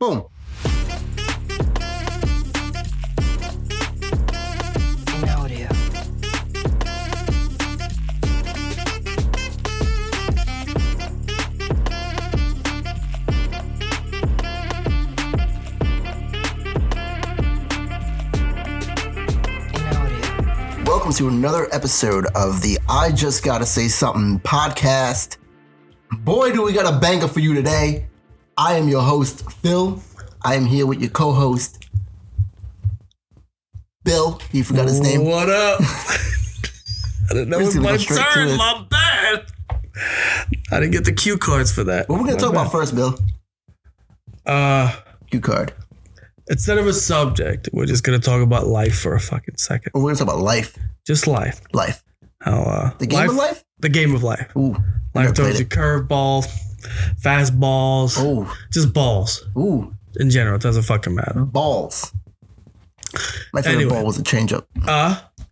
Boom. Audio. Welcome to another episode of the I Just Gotta Say Something podcast. Boy, do we got a banger for you today. I am your host, Phil. I am here with your co-host, Bill. He forgot his name. What up? I didn't know it was my turn. My bad. I didn't get the cue cards for that. What we're going to talk about first, Bill? Cue card. Instead of a subject, we're just going to talk about life for a fucking second. We're going to talk about life. Just life. Life. How the game of life? The game of life. Ooh. Life throws you curveballs, fastballs. Oh. Just balls. Ooh. In general, it doesn't fucking matter. Balls. My favorite ball was a changeup.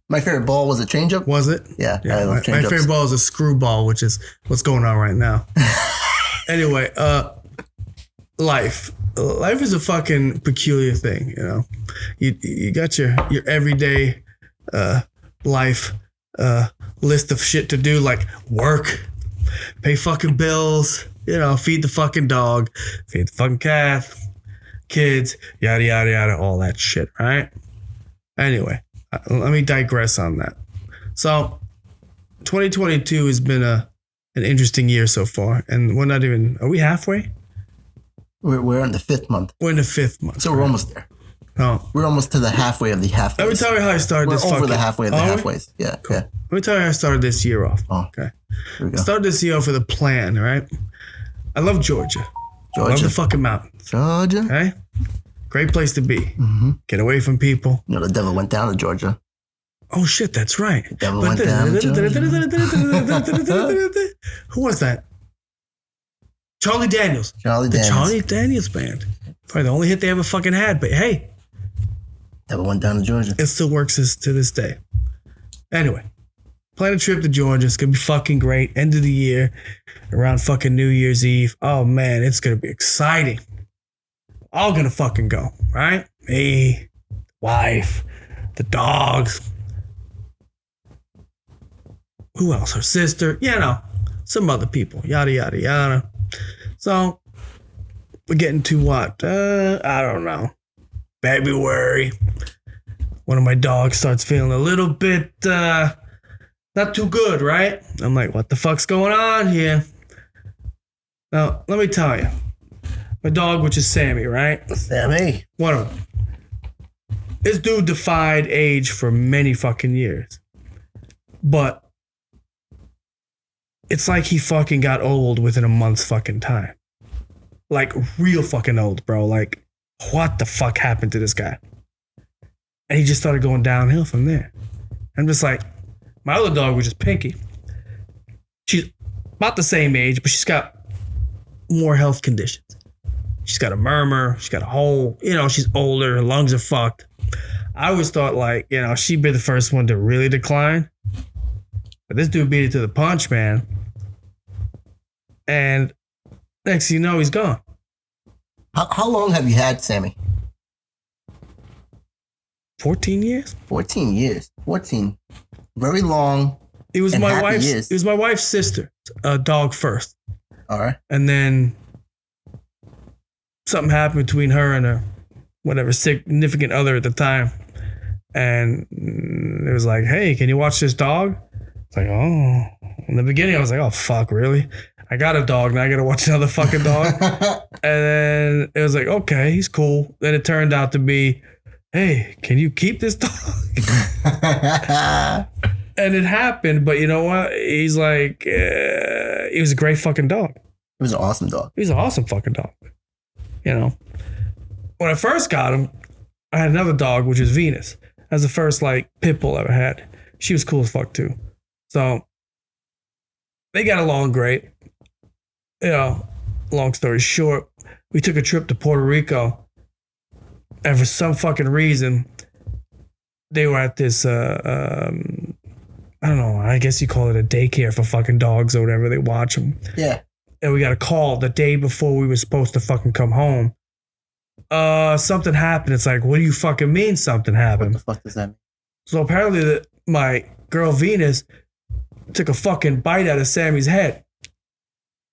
My favorite ball was a changeup? Was it? Yeah. I love my favorite ball is a screwball, which is what's going on right now. Anyway, life. Life is a fucking peculiar thing, you know. You got your everyday life list of shit to do, like work, pay fucking bills, you know, feed the fucking dog, feed the fucking cat, kids, yada yada yada, all that shit, right? Anyway, let me digress on that. So 2022 has been an interesting year so far, and we're not even, are we halfway? We're in the 5th month. We're in the 5th month. So we're almost there. Oh. We're almost to the halfway of the halfways. Let me tell you how I started this. We're over the halfway of the halfways. Yeah, cool. Yeah. Let me tell you how I started this year off. Oh, okay. Here we go. I started this year off with a plan, all right? I love Georgia. I love the fucking mountains. Georgia. Okay? Great place to be. Mm-hmm. Get away from people. You know, the devil went down to Georgia. Oh, shit, that's right. The devil went down to Georgia. Who was that? Charlie Daniels. The Charlie Daniels band. Probably the only hit they ever fucking had, but hey. Devil went down to Georgia. It still works to this day. Anyway, plan a trip to Georgia. It's going to be fucking great. End of the year, around fucking New Year's Eve. Oh, man, it's going to be exciting. All going to fucking go, right? Me, wife, the dogs. Who else? Her sister. You know, some other people. Yada, yada, yada. So, we're getting to what? I don't know. February. One of my dogs starts feeling a little bit not too good, right? I'm like, what the fuck's going on here? Now, let me tell you. My dog, which is Sammy, right? Sammy. One of them. This dude defied age for many fucking years. But it's like he fucking got old within a month's fucking time. Like, real fucking old, bro. Like, what the fuck happened to this guy? And he just started going downhill from there. I'm just like, my other dog, which is Pinky, she's about the same age, but she's got more health conditions. She's got a murmur, she's got a hole, you know, she's older, her lungs are fucked. I always thought, like, you know, she'd be the first one to really decline. But this dude beat it to the punch, man. And next thing you know, he's gone. How long have you had Sammy? 14 years? 14 years. 14. Very long. It was my wife's. Years. It was my wife's sister, dog first. All right. And then something happened between her and her whatever significant other at the time, and it was like, hey, can you watch this dog? It's like, oh. In the beginning, I was like, oh fuck, really? I got a dog, now I gotta watch another fucking dog. And then it was like, okay, he's cool. Then it turned out to be, hey, can you keep this dog? And it happened, but you know what? He's like, he was a great fucking dog. He was an awesome dog. He was an awesome fucking dog. You know, when I first got him, I had another dog, which was Venus. That was the first like pit bull I ever had. She was cool as fuck too. So they got along great. You know, long story short, we took a trip to Puerto Rico, and for some fucking reason, they were at this, I don't know, I guess you call it a daycare for fucking dogs or whatever. They watch them. Yeah. And we got a call the day before we were supposed to fucking come home. something happened. It's like, what do you fucking mean something What happened? the fuck does that mean? So apparently my girl Venus took a fucking bite out of Sammy's head.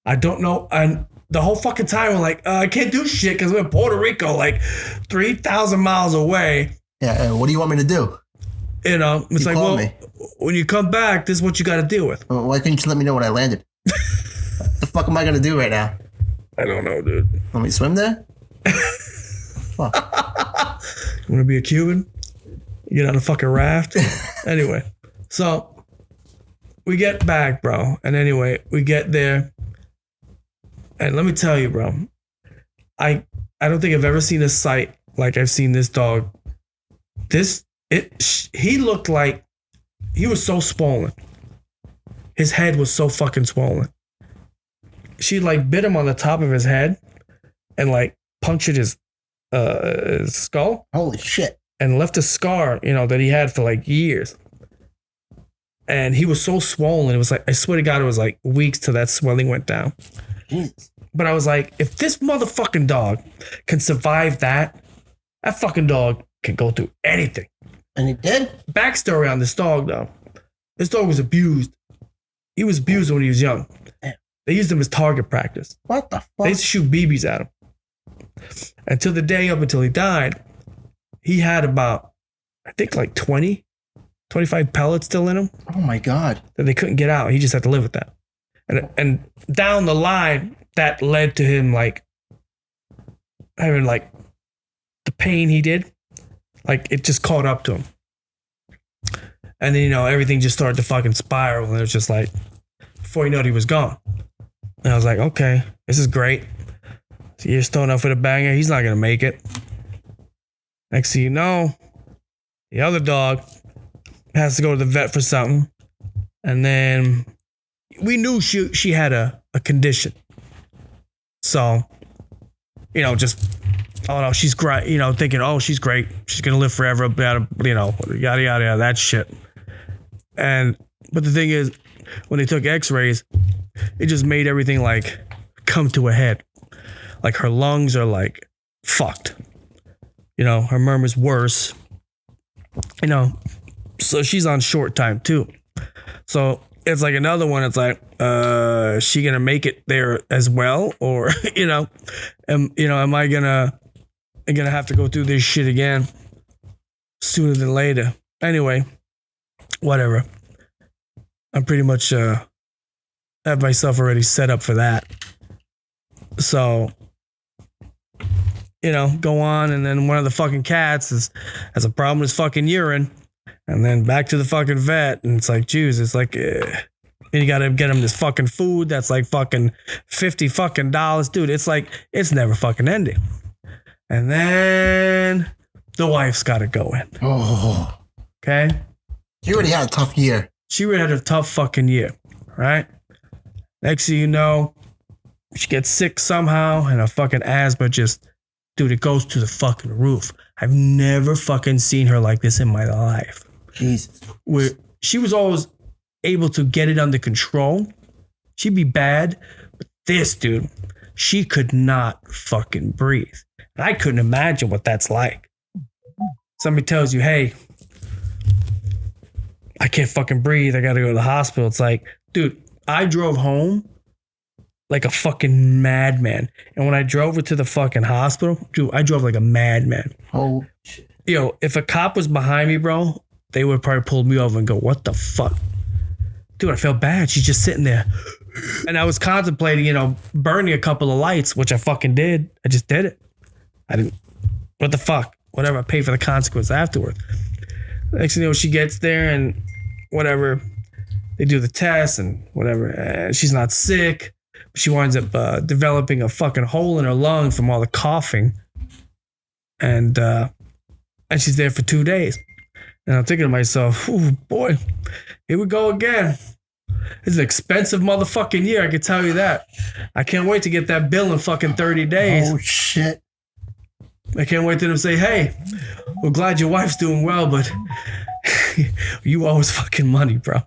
I don't know. And the whole fucking time I'm like, I can't do shit because we're in Puerto Rico, like 3,000 miles away. Yeah, what do you want me to do? You know, it's You like, called well, me. when you come back, this is what you got to deal with. Why couldn't you let me know when I landed? What the fuck am I gonna do right now? I don't know, dude. Want me to swim there? Fuck. You want to be a Cuban? You get on a fucking raft? Anyway, so we get back, bro. And anyway, we get there. And let me tell you, bro, I don't think I've ever seen a sight like I've seen this dog. He looked like he was so swollen. His head was so fucking swollen. She like bit him on the top of his head and like punctured his skull Holy shit. and left a scar, you know, that he had for like years. And he was so swollen. It was like, I swear to God, it was like weeks till that swelling went down. Jesus. But I was like, if this motherfucking dog can survive that fucking dog can go through anything. And he did? Backstory on this dog, though. This dog was abused. He was abused when he was young. Damn. They used him as target practice. What the fuck? They used to shoot BBs at him. Until the day up until he died, he had about, I think like 25 pellets still in him Oh my God. that they couldn't get out. He just had to live with that. And down the line, that led to him like having like the pain he did. Like it just caught up to him. And then, you know, everything just started to fucking spiral. And it was just like, before you know it, he was gone. And I was like, okay, this is great. So you're starting off with a banger. He's not going to make it. Next thing you know, the other dog has to go to the vet for something. And then we knew she had a condition. So, you know, just, oh no, she's great. You know, thinking, oh, she's great. She's going to live forever. You know, yada, yada, yada, that shit. But the thing is, when they took x-rays, it just made everything like come to a head. Like her lungs are like fucked. You know, her murmur's worse. You know, so she's on short time too. So it's like another one. It's like, is she gonna make it there as well, or am I gonna have to go through this shit again sooner than later? Anyway, whatever. I'm pretty much have myself already set up for that. So, you know, go on, and then one of the fucking cats has a problem with his fucking urine, and then back to the fucking vet, and it's like, Jeez, it's like, and you gotta get him this fucking food that's like fucking $50 fucking dollars, dude. It's like, it's never fucking ending. And then the wife's gotta go in. Oh. Okay, You already had a tough year. she really had a tough fucking year, right? Next thing you know, she gets sick somehow, and her fucking asthma just, dude, it goes to the fucking roof. I've never fucking seen her like this in my life. Jesus. Where she was always able to get it under control. She'd be bad, but this, dude, she could not fucking breathe. And I couldn't imagine what that's like. Somebody tells you, hey, I can't fucking breathe. I gotta go to the hospital. It's like, dude, I drove home like a fucking madman. And when I drove her to the fucking hospital, dude, I drove like a madman. Oh shit. Yo, if a cop was behind me, bro, they would probably pull me over and go, what the fuck? Dude, I felt bad. She's just sitting there. And I was contemplating, you know, burning a couple of lights, which I fucking did. I just did it. I didn't, what the fuck? Whatever, I paid for the consequence afterward. Next thing you know, she gets there and whatever. They do the test and whatever. And she's not sick. She winds up developing a fucking hole in her lung from all the coughing. And she's there for 2 days. And I'm thinking to myself, oh boy, here we go again. It's an expensive motherfucking year, I can tell you that. I can't wait to get that bill in fucking 30 days. Oh shit. I can't wait to them say, hey, we're glad your wife's doing well, but you owe us fucking money, bro.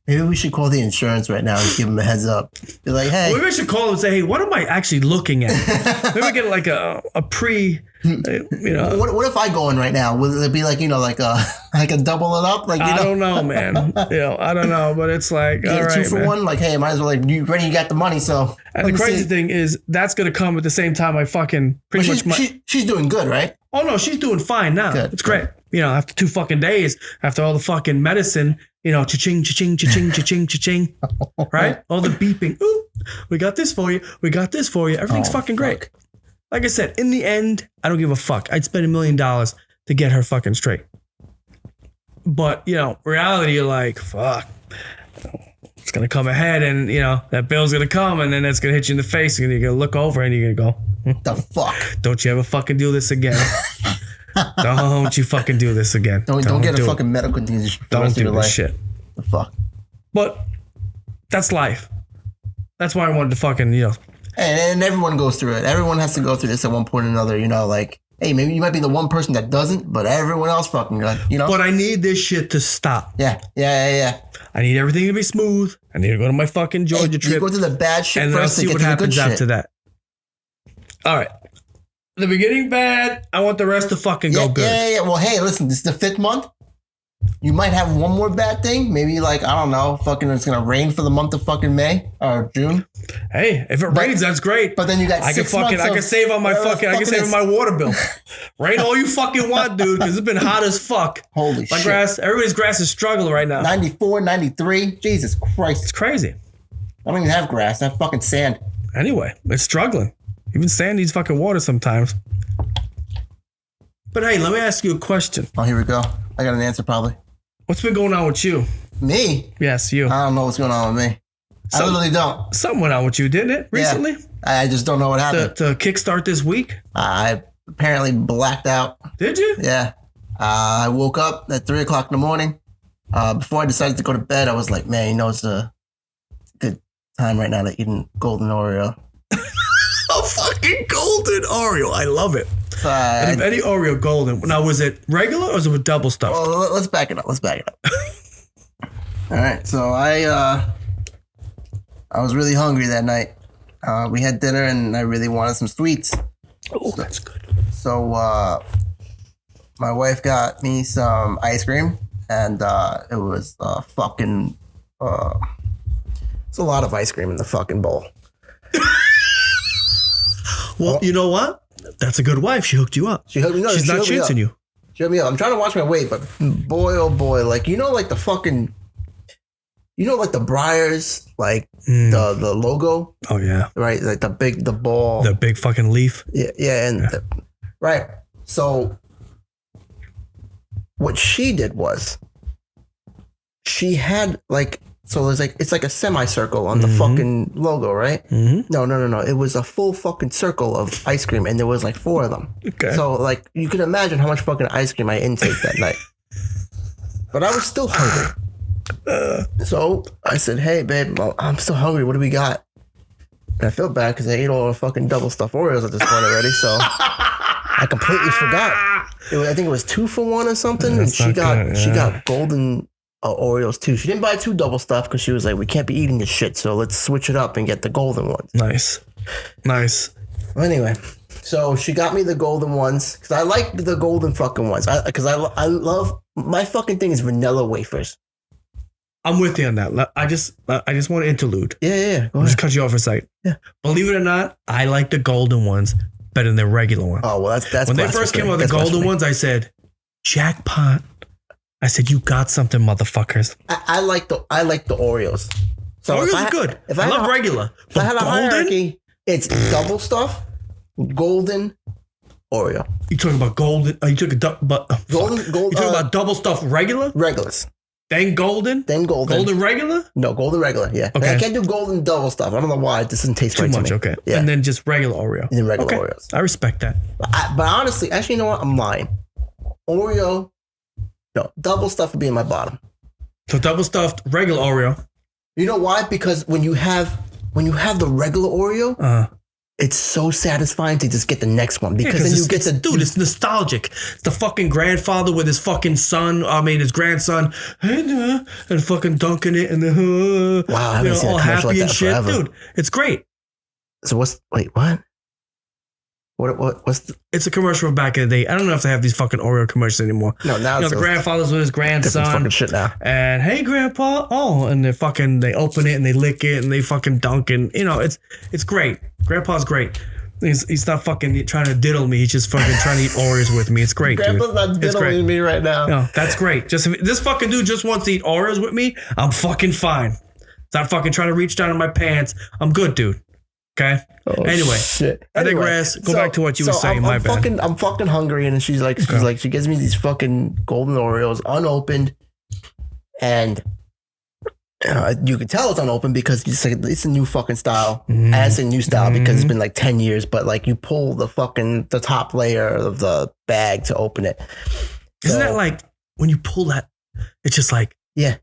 Maybe we should call the insurance right now and give them a heads up. Be like, hey. Maybe I should call and say, hey, what am I actually looking at? Maybe I get like a pre, What if I go in right now? Will it be like, like a double it up? Like, I don't know, man. I don't know, but it's like, all right, 2 for man. 1. Like, hey, might as well, like, you ready? You got the money, so. And the crazy thing is, that's going to come at the same time I fucking pretty much. She's doing good, right? Oh, no, she's doing fine now. Good, it's great. After 2 fucking days, after all the fucking medicine, cha-ching, cha-ching, cha-ching, cha-ching, cha-ching, right? All the beeping. Ooh, we got this for you. We got this for you. Everything's fucking great. Like I said, in the end, I don't give a fuck. I'd spend $1 million to get her fucking straight. But, reality, you're like, fuck. It's going to come ahead and, that bill's going to come and then it's going to hit you in the face and you're going to look over and you're going to go, the fuck? Don't you ever fucking do this again. Don't you fucking do this again. Don't get a fucking medical condition for the rest of your life. Shit. The fuck? But that's life. That's why I wanted to fucking, And everyone goes through it. Everyone has to go through this at one point or another, like, hey, maybe you might be the one person that doesn't, but everyone else fucking got, But I need this shit to stop. Yeah. I need everything to be smooth. I need to go to my fucking Georgia trip. You go to the bad shit and first then I'll see what happens after that. All right. The beginning bad. I want the rest to fucking go good. Yeah. Well, hey, listen, this is the 5th month. You might have one more bad thing. Maybe like, I don't know, fucking it's going to rain for the month of fucking May or June. Hey, if it rains, that's great. But then you got I can save on my fucking, I can save on my water bill. Rain all you fucking want, dude, because it's been hot as fuck. Holy shit. Everybody's grass is struggling right now. 94, 93. Jesus Christ. It's crazy. I don't even have grass. I have fucking sand. Anyway, it's struggling. Even sand needs fucking water sometimes. But hey, let me ask you a question. Oh, here we go. I got an answer probably. What's been going on with you? Me? Yes, you. I don't know what's going on with me. I literally don't. Something went on with you, didn't it, recently? Yeah. I just don't know what happened. To kickstart this week? I apparently blacked out. Did you? Yeah. I woke up at 3 o'clock in the morning. Before I decided to go to bed, I was like, man, it's a good time right now to eat a golden Oreo. A fucking golden Oreo. I love it. And if any Oreo golden. Now, was it regular or was it with double stuff? Well, let's back it up. All right. So I was really hungry that night. We had dinner and I really wanted some sweets. Oh, that's good. So my wife got me some ice cream and it was fucking... it's a lot of ice cream in the fucking bowl. Well, you know what? That's a good wife. She hooked you up. She hooked me up. She's not chancing you. She hooked me up. I'm trying to watch my weight, but boy, oh boy, like, like the fucking, like the Briars, like the logo. Oh, yeah. Right? Like the ball. The big fucking leaf. Yeah. And right. So what she did was she had like, so it's like a semicircle on the fucking logo, right? Mm-hmm. No. It was a full fucking circle of ice cream, and there was like 4 of them. Okay. So like you can imagine how much fucking ice cream I intake that night. But I was still hungry. So I said, "Hey, babe, I'm still hungry. What do we got?" And I feel bad because I ate all the fucking double stuffed Oreos at this point already. So I completely forgot. I think it was 2 for 1 or something, and she got golden. Oreos too. She didn't buy 2 double stuff because she was like, we can't be eating this shit, so let's switch it up and get the golden ones. Nice. Well, anyway, so she got me the golden ones because I like the golden fucking ones. Because I love, my fucking thing is vanilla wafers. I'm with you on that. I just want an interlude. Yeah. I'll just cut you off for a second. Yeah. Believe it or not, I like the golden ones better than the regular ones. Oh, well, that's when they first came out with the golden ones, I said, jackpot. I said, you got something, motherfuckers. I like the Oreos. So Oreos are good. I love regular. If I had a hierarchy, it's double stuff, golden, Oreo. You talking about golden? You talking about golden? You talking about double stuff regular? Regulars. Then golden? Golden regular? No, golden regular, yeah. Okay. I can't do golden double stuff. I don't know why. It doesn't taste right to me. Too much, okay. Yeah. And then just regular Oreo. And then regular Oreos. I respect that. But honestly, actually, you know what? I'm lying. Oreo... No, double stuff would be in my bottom. So double stuffed regular Oreo. You know why? Because when you have the regular Oreo, it's so satisfying to just get the next one because then you get the dude. It's nostalgic. It's the fucking grandfather with his fucking his grandson, and fucking dunking it, and wow, I haven't seen all a commercial happy like and that shit, forever. dude. It's great. So what? What's the? It's a commercial from back in the day. I don't know if they have these fucking Oreo commercials anymore. No, now the grandfather's with his grandson. Fucking shit now. And hey, grandpa, and they open it and they lick it and they fucking dunk and it's great. Grandpa's great. He's not fucking trying to diddle me. He's just fucking trying to eat Oreos with me. It's great, Grandpa's dude. not diddling me right now. No, that's great. Just if this fucking dude just wants to eat Oreos with me, I'm fucking fine. It's not fucking trying to reach down in my pants. I'm good, dude. Okay. Oh, anyway, shit. I digress. Go back to what you were saying. I'm bad. I'm fucking hungry, and she gives me these fucking golden Oreos unopened, and you can tell it's unopened because it's a new fucking style. And I say new style because it's been like 10 years, but like you pull the top layer of the bag to open it. Isn't that like when you pull that? It's just like yeah.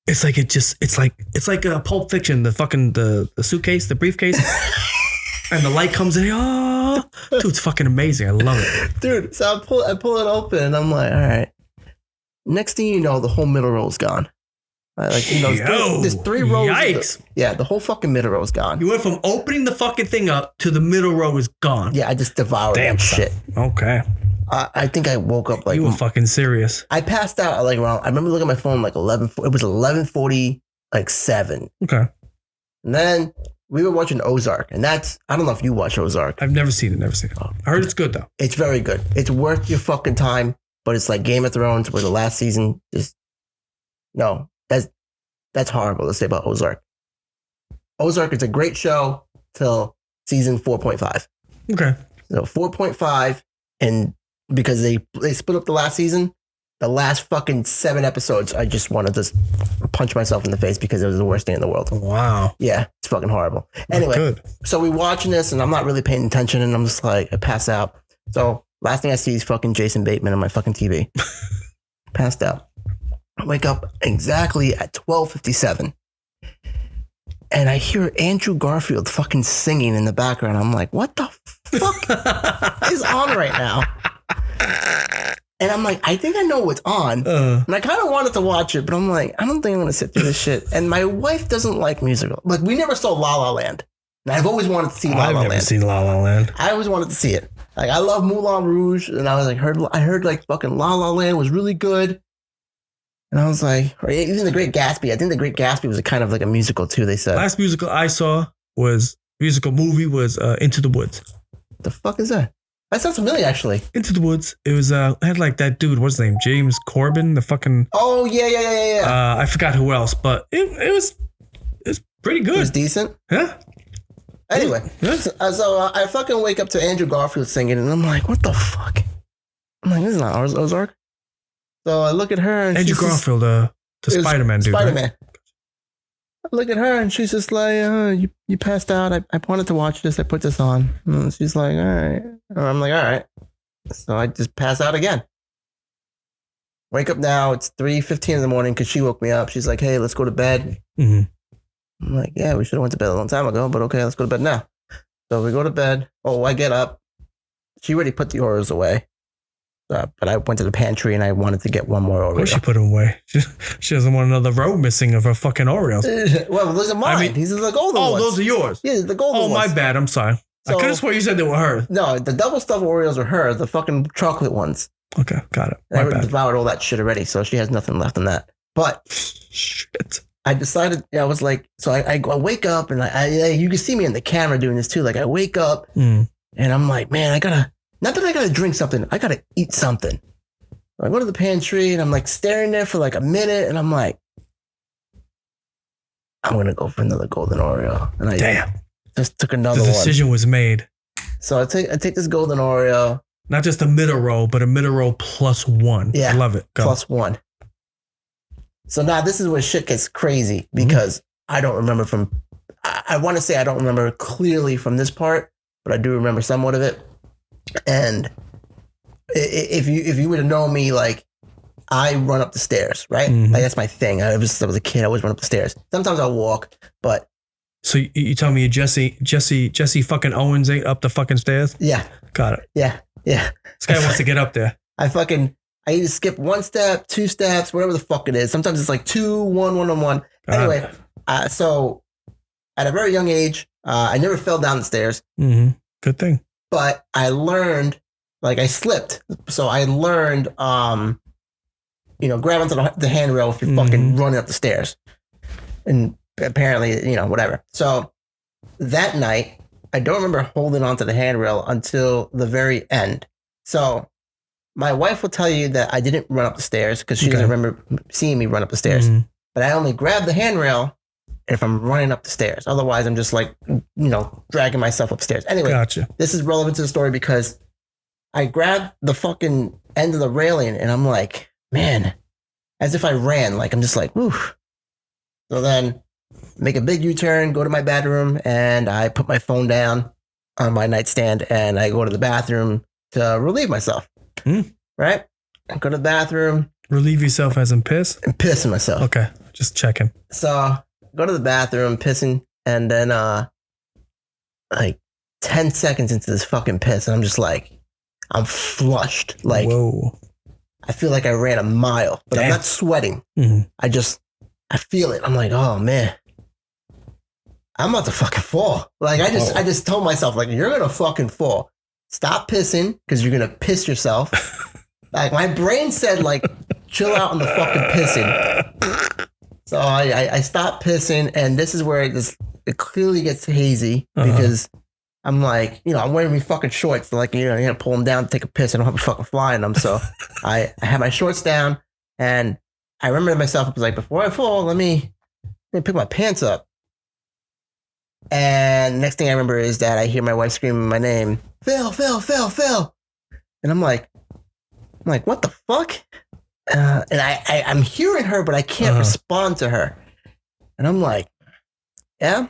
It's like a Pulp Fiction, the suitcase, the briefcase, and the light comes in. Oh, dude, it's fucking amazing. I love it, dude. So I pull it open, and I'm like, all right. Next thing you know, the whole middle row is gone. There's three rows. Yikes! The whole fucking middle row is gone. You went from opening the fucking thing up to the middle row is gone. Yeah, I just devoured that shit. Okay. I think I woke up like you were fucking serious. I passed out like around. I remember looking at my phone like 11. It was 11:40, like 7. Okay. And then we were watching Ozark, and I don't know if you watch Ozark. I've never seen it. I heard it's good though. It's very good. It's worth your fucking time, but it's like Game of Thrones, where the last season that's horrible to say about Ozark. Ozark is a great show till season 4.5. Okay. So 4.5, and because they split up the last season, the last fucking 7 episodes, I just wanted to punch myself in the face because it was the worst thing in the world. Wow. Yeah, it's fucking horrible. Anyway, so we watching this, and I'm not really paying attention, and I'm just like, I pass out. So last thing I see is fucking Jason Bateman on my fucking TV. Passed out. I wake up exactly at 12:57, and I hear Andrew Garfield fucking singing in the background. I'm like, what the fuck is on right now? And I'm like, I think I know what's on. And I kind of wanted to watch it, but I'm like, I don't think I'm going to sit through this shit. And my wife doesn't like musicals. Like, we never saw La La Land. And I've always wanted to see La La Land. I've never seen La La Land. I always wanted to see it. Like, I love Moulin Rouge. And I was like, I heard like fucking La La Land was really good. And I was like, or even The Great Gatsby. I think The Great Gatsby was a kind of like a musical too, they said. Last musical I saw was Into the Woods. What the fuck is that? That sounds familiar, actually. Into the Woods. It was had like that dude. What's his name? James Corbin. The fucking. Oh yeah. I forgot who else, but it was pretty good. It was decent. Yeah. Anyway, so I fucking wake up to Andrew Garfield singing, and I'm like, what the fuck? I'm like, this is not Ozark. So I look at her, and Andrew Garfield, the Spider-Man dude. Spider-Man. Right? I look at her, and she's just like, you passed out. I wanted to watch this. I put this on. And she's like, all right. And I'm like, all right. So I just pass out again. Wake up now. It's 3:15 in the morning because she woke me up. She's like, hey, let's go to bed. Mm-hmm. I'm like, yeah, we should have went to bed a long time ago, but okay, let's go to bed now. So we go to bed. Oh, I get up. She already put the Oreos away. But I went to the pantry and I wanted to get one more Oreo. Of course she put them away. She doesn't want another row missing of her fucking Oreos. Well, those are mine. These are the golden ones. Oh, those are yours? Yeah, the golden ones. Oh, my bad. I'm sorry. I could have sworn you said they were hers. No, the double stuffed Oreos are hers. The fucking chocolate ones. Okay, got it. I already devoured all that shit already, so she has nothing left in that. But shit. I decided, I was like, so I wake up and you can see me in the camera doing this too. Like I wake up and I'm like, man, not that I gotta drink something, I gotta eat something. I go to the pantry and I'm like staring there for like a minute and I'm like, I'm going to go for another golden Oreo. And I just took another one. The decision was made. So I take this golden Oreo. Not just a middle row, but a middle row plus one. Yeah. I love it. Go. Plus one. So now this is where shit gets crazy because I don't remember I want to say I don't remember clearly from this part, but I do remember somewhat of it. And if you would have known me, like I run up the stairs, right? Like that's my thing. I was a kid. I always run up the stairs. Sometimes I'll walk, but So you tell me Jesse fucking Owens ain't up the fucking stairs? Yeah. Got it. Yeah. This guy wants to get up there. I either skip 1 step, 2 steps, whatever the fuck it is. Sometimes it's like 2, 1, 1 on 1. Anyway, so at a very young age, I never fell down the stairs. Mm-hmm. Good thing. But I learned, like I slipped. So I learned, grab onto the handrail if you're fucking running up the stairs. And apparently, whatever. So that night, I don't remember holding onto the handrail until the very end. So my wife will tell you that I didn't run up the stairs because she doesn't remember seeing me run up the stairs. Mm-hmm. But I only grabbed the handrail if I'm running up the stairs. Otherwise, I'm just like, dragging myself upstairs. Anyway, gotcha. This is relevant to the story because I grabbed the fucking end of the railing and I'm like, man, as if I ran. Like, I'm just like, whew. So then make a big U-turn, go to my bedroom, and I put my phone down on my nightstand and I go to the bathroom to relieve myself. Right? I go to the bathroom. Relieve yourself as in piss? I'm pissing myself. Okay. Just checking. So go to the bathroom, pissing, and then like 10 seconds into this fucking piss, and I'm just like, I'm flushed. Like, whoa. I feel like I ran a mile, but I'm not sweating. Mm-hmm. I feel it. I'm like, oh man, I'm about to fucking fall. Like I just told myself, like, you're gonna fucking fall. Stop pissing because you're gonna piss yourself. Like my brain said, like, chill out on the fucking pissing. So I stopped pissing, and this is where it clearly gets hazy because I'm like, I'm wearing my fucking shorts. So like, you gotta pull them down to take a piss. I don't have a fucking fly in them. So I had my shorts down, and I remember to myself, I was like, before I fall, let me pick my pants up. And next thing I remember is that I hear my wife screaming my name, Phil. And I'm like, what the fuck? And I'm hearing her, but I can't respond to her. And I'm like, yeah.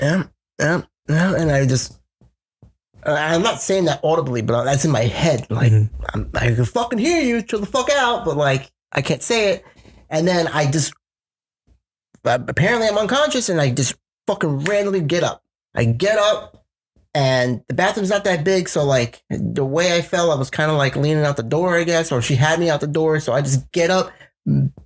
And I'm not saying that audibly, but that's in my head. Like, I can fucking hear you, chill the fuck out, but like, I can't say it. And then apparently I'm unconscious, and I just fucking randomly get up. I get up, and the bathroom's not that big, so like the way I fell, I was kind of like leaning out the door, I guess, or she had me out the door. So I just get up,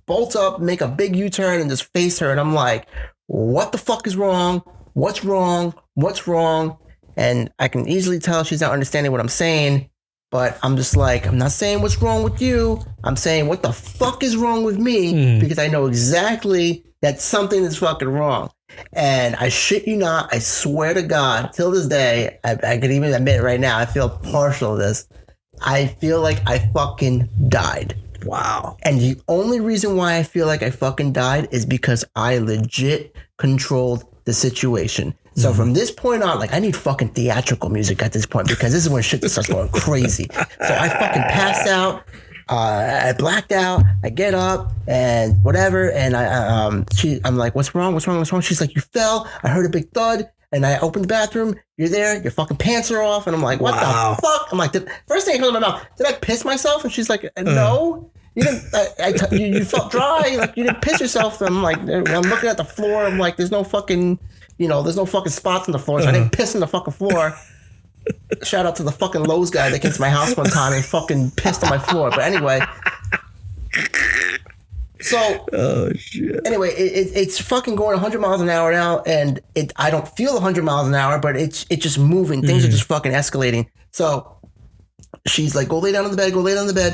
bolt up, make a big U-turn, and just face her. And I'm like, what the fuck is wrong? What's wrong? What's wrong? And I can easily tell she's not understanding what I'm saying. But I'm just like, I'm not saying what's wrong with you. I'm saying what the fuck is wrong with me, because I know exactly that something is fucking wrong. And I shit you not, I swear to God, till this day, I could even admit it right now, I feel partial to this. I feel like I fucking died. Wow. And the only reason why I feel like I fucking died is because I legit controlled the situation. So from this point on, like, I need fucking theatrical music at this point, because this is when shit just starts going crazy. So I fucking passed out. I blacked out. I get up and whatever. And I'm like, what's wrong? She's like, you fell. I heard a big thud. And I opened the bathroom. You're there. Your fucking pants are off. And I'm like, what the fuck? I'm like, first thing that comes out of my mouth, did I piss myself? And she's like, no. You didn't. You felt dry. Like, you didn't piss yourself. And I'm like, I'm looking at the floor. I'm like, there's no fucking spots on the floor. So I didn't piss on the fucking floor. Shout out to the fucking Lowe's guy that came to my house one time and fucking pissed on my floor. But anyway. So, anyway, it's fucking going 100 miles an hour now. And I don't feel 100 miles an hour, but it's just moving. Things are just fucking escalating. So she's like, go lay down on the bed.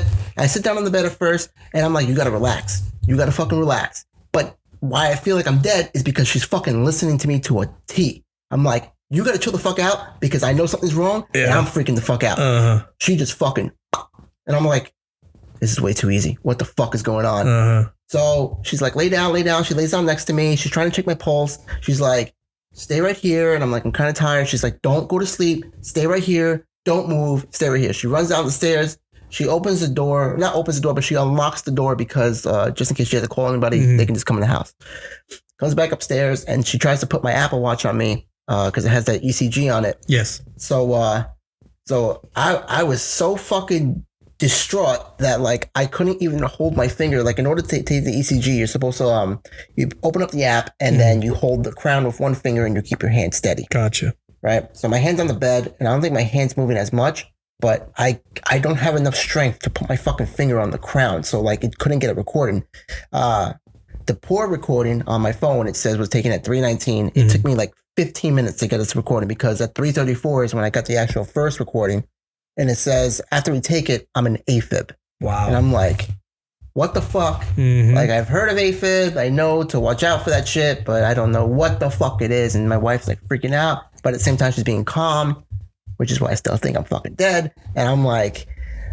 And I sit down on the bed at first, and I'm like, you gotta relax. You gotta fucking relax. But why I feel like I'm dead is because she's fucking listening to me to a T. I'm like, you gotta chill the fuck out because I know something's wrong, and I'm freaking the fuck out. She just fucking, and I'm like, this is way too easy. What the fuck is going on? So she's like, lay down. She lays down next to me. She's trying to check my pulse. She's like, stay right here. And I'm like, I'm kind of tired. She's like, don't go to sleep. Stay right here. Don't move. Stay right here. She runs down the stairs. She opens the door. Not opens the door, but she unlocks the door because just in case she has to call anybody, they can just come in the house. Comes back upstairs, and she tries to put my Apple Watch on me because it has that ECG on it. Yes. So I was so fucking distraught that like I couldn't even hold my finger. Like in order to take the ECG, you're supposed to you open up the app and then you hold the crown with one finger and you keep your hand steady. Gotcha. Right. So my hand's on the bed and I don't think my hand's moving as much, but I don't have enough strength to put my fucking finger on the crown. So like it couldn't get a recording. The poor recording on my phone, it says was taken at 3:19. It took me like 15 minutes to get this recording because at 3:34 is when I got the actual first recording. And it says, after we take it, I'm an AFib. Wow. And I'm like, what the fuck? Like, I've heard of AFib. I know to watch out for that shit, but I don't know what the fuck it is. And my wife's like freaking out. But at the same time, she's being calm, which is why I still think I'm fucking dead. And I'm like,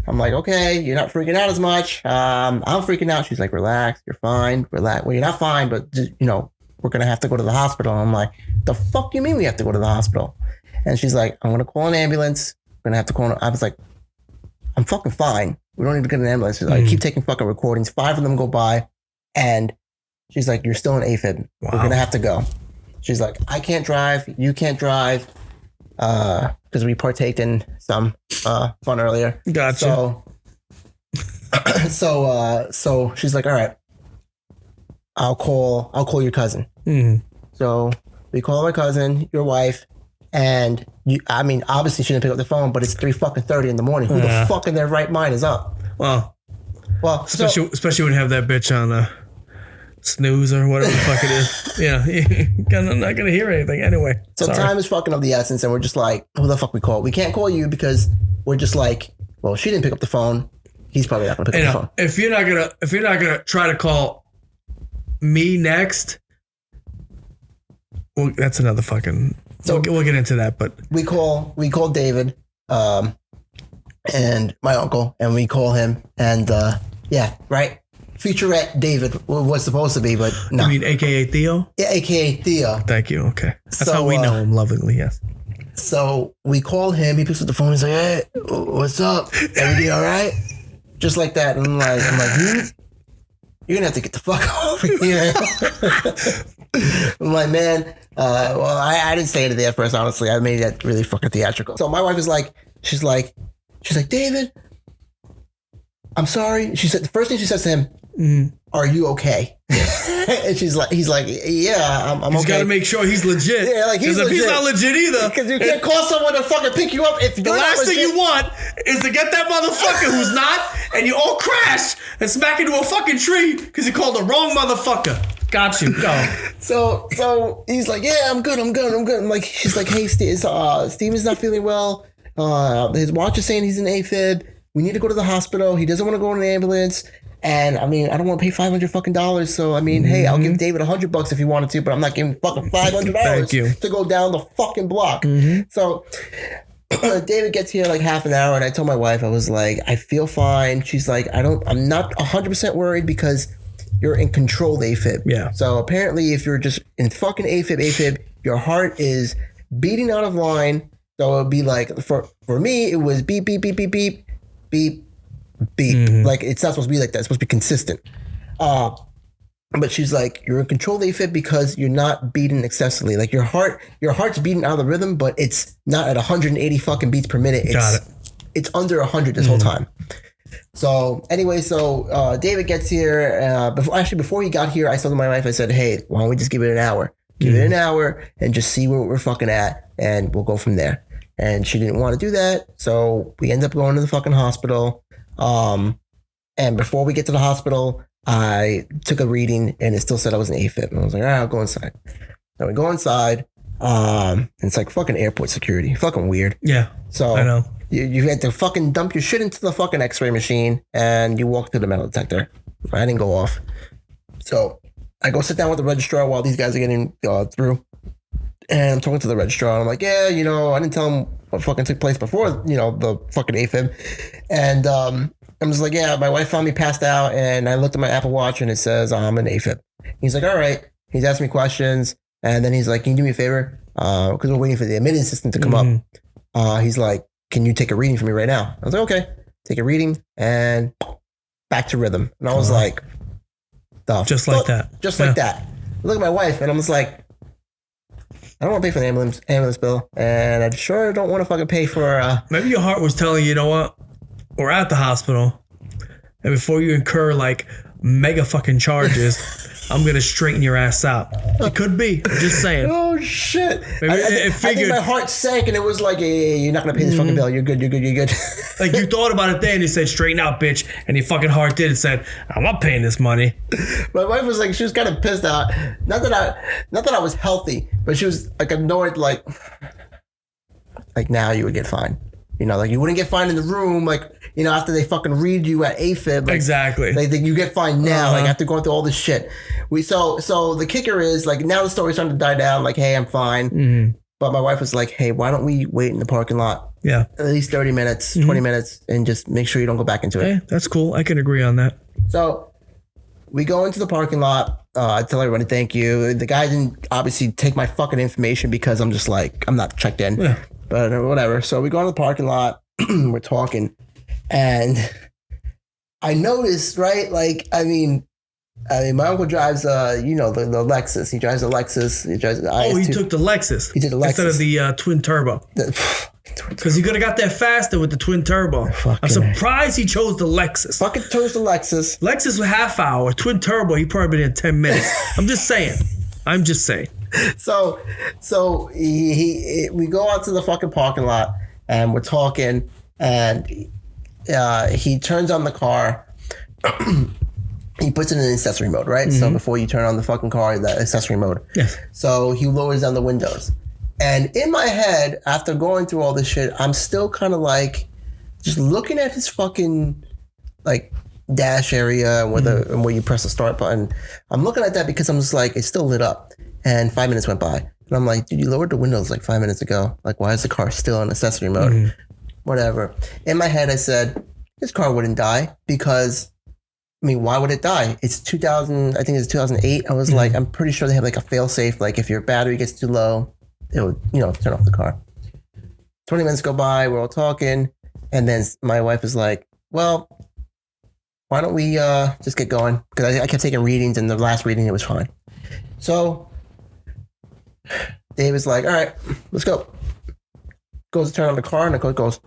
okay, you're not freaking out as much. I'm freaking out. She's like, relax, you're fine. Relax. Well, you're not fine, but, you know, we're going to have to go to the hospital. And I'm like, the fuck you mean we have to go to the hospital? And she's like, I'm going to call an ambulance. Gonna have to call. I was like, I'm fucking fine. We don't need to get an ambulance. She's like, I keep taking fucking recordings. 5 of them go by, and she's like, you're still an AFib. Wow. We're gonna have to go. She's like, I can't drive. You can't drive. Because we partaked in some fun earlier. Gotcha. So she's like, all right, I'll call your cousin. So we call my cousin, your wife. And I mean, obviously she didn't pick up the phone, but it's 3:30 in the morning. Who the fuck in their right mind is up? Well, especially when you have that bitch on snooze or whatever the fuck it is. Yeah, you're not gonna hear anything anyway. So time is fucking of the essence, and we're just like, who the fuck we call? We can't call you because we're just like, well, she didn't pick up the phone. He's probably not gonna pick up the phone. If you're not gonna try to call me next, well, that's another fucking. So we'll get into that, but we call David, and my uncle, and we call him, and yeah, right. Featurette David was supposed to be, but no. You mean AKA Theo? Yeah, AKA Theo. Thank you. Okay, that's how we know him lovingly. Yes. So we call him. He picks up the phone. He's like, "Hey, what's up? Everything all right?" Just like that. And I'm like, you're gonna have to get the fuck over here. I'm like, man. Well, I didn't say anything at first, honestly. I made that really fucking theatrical. So my wife is like, she's like, David, I'm sorry. She said the first thing she says to him, are you okay? And he's like, yeah, I'm okay. He's got to make sure he's legit. Yeah, like he's legit. If he's not legit either, because you can't call someone to fucking pick you up if the last thing you want is to get that motherfucker who's not, and you all crash and smack into a fucking tree because you called the wrong motherfucker. Got you. Go. So he's like, yeah, I'm good. I'm like, she's like, hey, Steven's not feeling well. His watch is saying he's in AFib. We need to go to the hospital. He doesn't want to go in an ambulance. And I mean, I don't want to pay $500 fucking dollars. So I mean, hey, I'll give David $100 if he wanted to, but I'm not giving fucking $500 to go down the fucking block. So David gets here like half an hour, and I told my wife, I was like, I feel fine. She's like, I'm not 100% worried because you're in controlled AFib. Yeah. So apparently, if you're just in fucking AFib, your heart is beating out of line. So it would be like, for me, it was beep, beep, beep, beep, beep, beep, beep. Like, it's not supposed to be like that. It's supposed to be consistent. But she's like, you're in controlled AFib because you're not beating excessively. Like, your heart's beating out of the rhythm, but it's not at 180 fucking beats per minute. It's under 100 this whole time. So anyway, David gets here. Before he got here, I told my wife, I said, hey, why don't we just give it an hour? Give it an hour and just see where we're fucking at, and we'll go from there. And she didn't want to do that, so we end up going to the fucking hospital. And before we get to the hospital, I took a reading, and it still said I was an AFib. And I was like, all right, I'll go inside. Then we go inside. And it's like fucking airport security. Fucking weird. Yeah. So I know. You had to fucking dump your shit into the fucking x-ray machine, and you walk through the metal detector. I didn't go off. So I go sit down with the registrar while these guys are getting through. And I'm talking to the registrar. And I'm like, yeah, I didn't tell him what fucking took place before, the fucking AFib. And I'm just like, yeah, my wife found me passed out, and I looked at my Apple Watch, and it says I'm an AFib. He's like, all right. He's asking me questions. And then he's like, can you do me a favor? Because we're waiting for the admitting assistant to come up. He's like, can you take a reading for me right now? I was like, okay. Take a reading, and back to rhythm. And I was like, just like that. Just like that. I look at my wife, and I'm just like, I don't want to pay for the ambulance bill, and I sure don't want to fucking pay for. Maybe your heart was telling you, you know what? or at the hospital, and before you incur like mega fucking charges, I'm gonna straighten your ass out. It could be. I'm just saying. Oh shit! Maybe I think my heart sank, and it was like, yeah, you're not gonna pay this fucking bill. You're good. You're good. You're good. Like you thought about it then, and you said, "Straighten out, bitch," and your fucking heart did. It said, "I'm not paying this money." My wife was like, she was kind of pissed out. Not that I was healthy, but she was like annoyed. Like now you would get fined. You know, like you wouldn't get fined in the room, like, you know, after they fucking read you at AFib. Like, exactly. Like you get fined now, like after going through all this shit. So the kicker is like now the story's starting to die down. Like, hey, I'm fine. Mm-hmm. But my wife was like, hey, why don't we wait in the parking lot? Yeah. At least 30 minutes, 20 minutes, and just make sure you don't go back into it. Hey, that's cool. I can agree on that. So we go into the parking lot. I tell everybody thank you. The guy didn't obviously take my fucking information because I'm just like, I'm not checked in. Yeah. But whatever. So we go into the parking lot. We're talking. And I noticed, right? Like, I mean, my uncle drives, the Lexus. He drives a Lexus. He drives the IS2. He took the Lexus. He did the Lexus. Instead of the twin turbo. Because he could have got there faster with the twin turbo. I'm surprised he chose the Lexus. Fucking chose the Lexus. Lexus was half hour. Twin turbo, he probably been in 10 minutes. I'm just saying. So we go out to the fucking parking lot and we're talking, and he turns on the car. He puts it in accessory mode, right? Mm-hmm. So before you turn on the fucking car, the accessory mode. Yes. So he lowers down the windows. And in my head, after going through all this shit, I'm still kind of like just looking at his fucking like dash area and where you press the start button. I'm looking at that because I'm just like, it's still lit up. And 5 minutes went by. And I'm like, dude, you lowered the windows like 5 minutes ago. Like, why is the car still in accessory mode? Mm-hmm. Whatever. In my head, I said, this car wouldn't die because, I mean, why would it die? It's 2000, I think it's 2008. I was like, I'm pretty sure they have like a fail safe. Like if your battery gets too low, it would, turn off the car. 20 minutes go by, we're all talking. And then my wife is like, well, why don't we just get going? Because I kept taking readings, and the last reading, it was fine. So Dave is like, all right, let's go. Goes to turn on the car, and the car goes,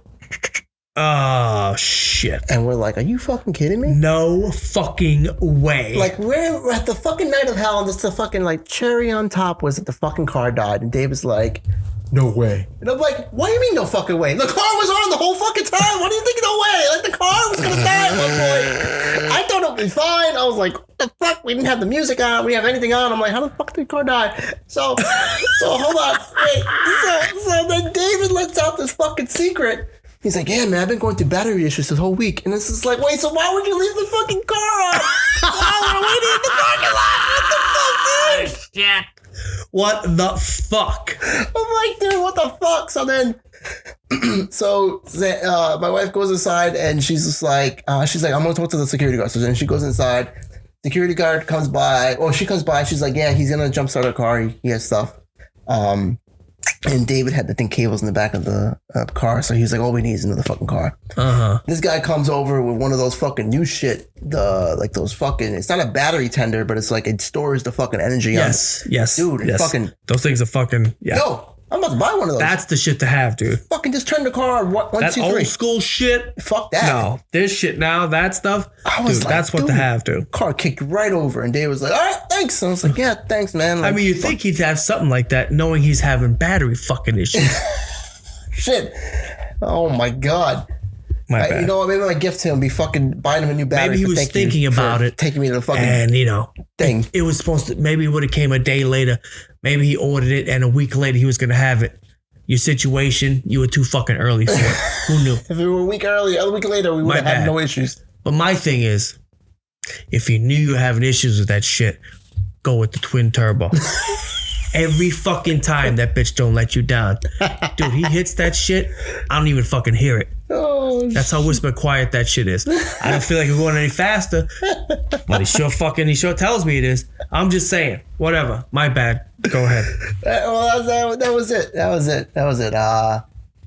oh, shit. And we're like, are you fucking kidding me? No fucking way. Like, we're at the fucking night of hell, and this the fucking, like, cherry on top was that the fucking car died. And Dave is like, no way. And I'm like, what do you mean no fucking way? The car was on the whole fucking time. What do you think no way? Like, the car was going to die at one point. I thought it would be fine. I was like, what the fuck? We didn't have the music on. We didn't have anything on. I'm like, how the fuck did the car die? So hold on. Wait. So then David lets out this fucking secret. He's like, yeah, man, I've been going through battery issues this whole week. And it's just like, wait, so why would you leave the fucking car on? We're waiting in the parking lot. What the fuck, dude? Shit. What the fuck? I'm like, dude, what the fuck? So then, my wife goes inside and she's just like, I'm going to talk to the security guard. So then she goes inside. Security guard comes by. Oh, she comes by. She's like, yeah, he's going to jumpstart her car. He has stuff. And David had the cables in the back of the car. So he was like, all we need is another fucking car. Uh-huh. This guy comes over with one of those fucking new shit. It's not a battery tender, but it's like it stores the fucking energy. Yes. Dude, yes. Fucking. Those things are fucking, yeah. Yo, I'm about to buy one of those. That's the shit to have, dude. Fucking just turn the car on. One, that 2, 3. old school shit. Fuck that. No, this shit now, that stuff. Dude, like, that's what to have, dude. Car kicked right over, and Dave was like, all right, thanks. And I was like, yeah, thanks, man. Like, I mean, you'd think he'd have something like that, knowing he's having battery fucking issues. Shit. Oh my God. My bad. You know what? Maybe my gift to him would be fucking buying him a new battery. Maybe he was thinking about it. Taking me to the fucking thing. It was supposed to, maybe it would have came a day later. Maybe he ordered it and a week later he was going to have it. Your situation, you were too fucking early for it. Who knew? If it were a week later, we would have had no issues. But my thing is, if you knew you were having issues with that shit, go with the twin turbo. Every fucking time that bitch don't let you down. Dude, he hits that shit, I don't even fucking hear it. Oh, that's how whisper quiet that shit is. I don't feel like we're going any faster, but he sure tells me it is. I'm just saying, whatever. My bad. Go ahead. Well, that was it.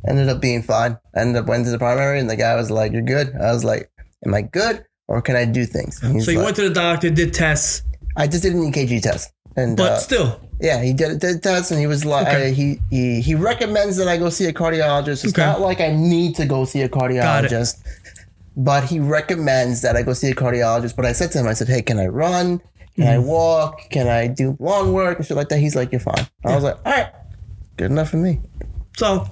Ended up being fine. I ended up went to the primary, and the guy was like, "You're good." I was like, "Am I good, or can I do things?" So you went to the doctor, did tests. I just did an EKG test, but still. Yeah, he did tests, and he was like, okay. He recommends that I go see a cardiologist. It's not like I need to go see a cardiologist. but he recommends that I go see a cardiologist. But I said to him, I said, hey, can I run? Can I walk? Can I do lawn work and shit like that? He's like, you're fine. I was like, all right, good enough for me. So,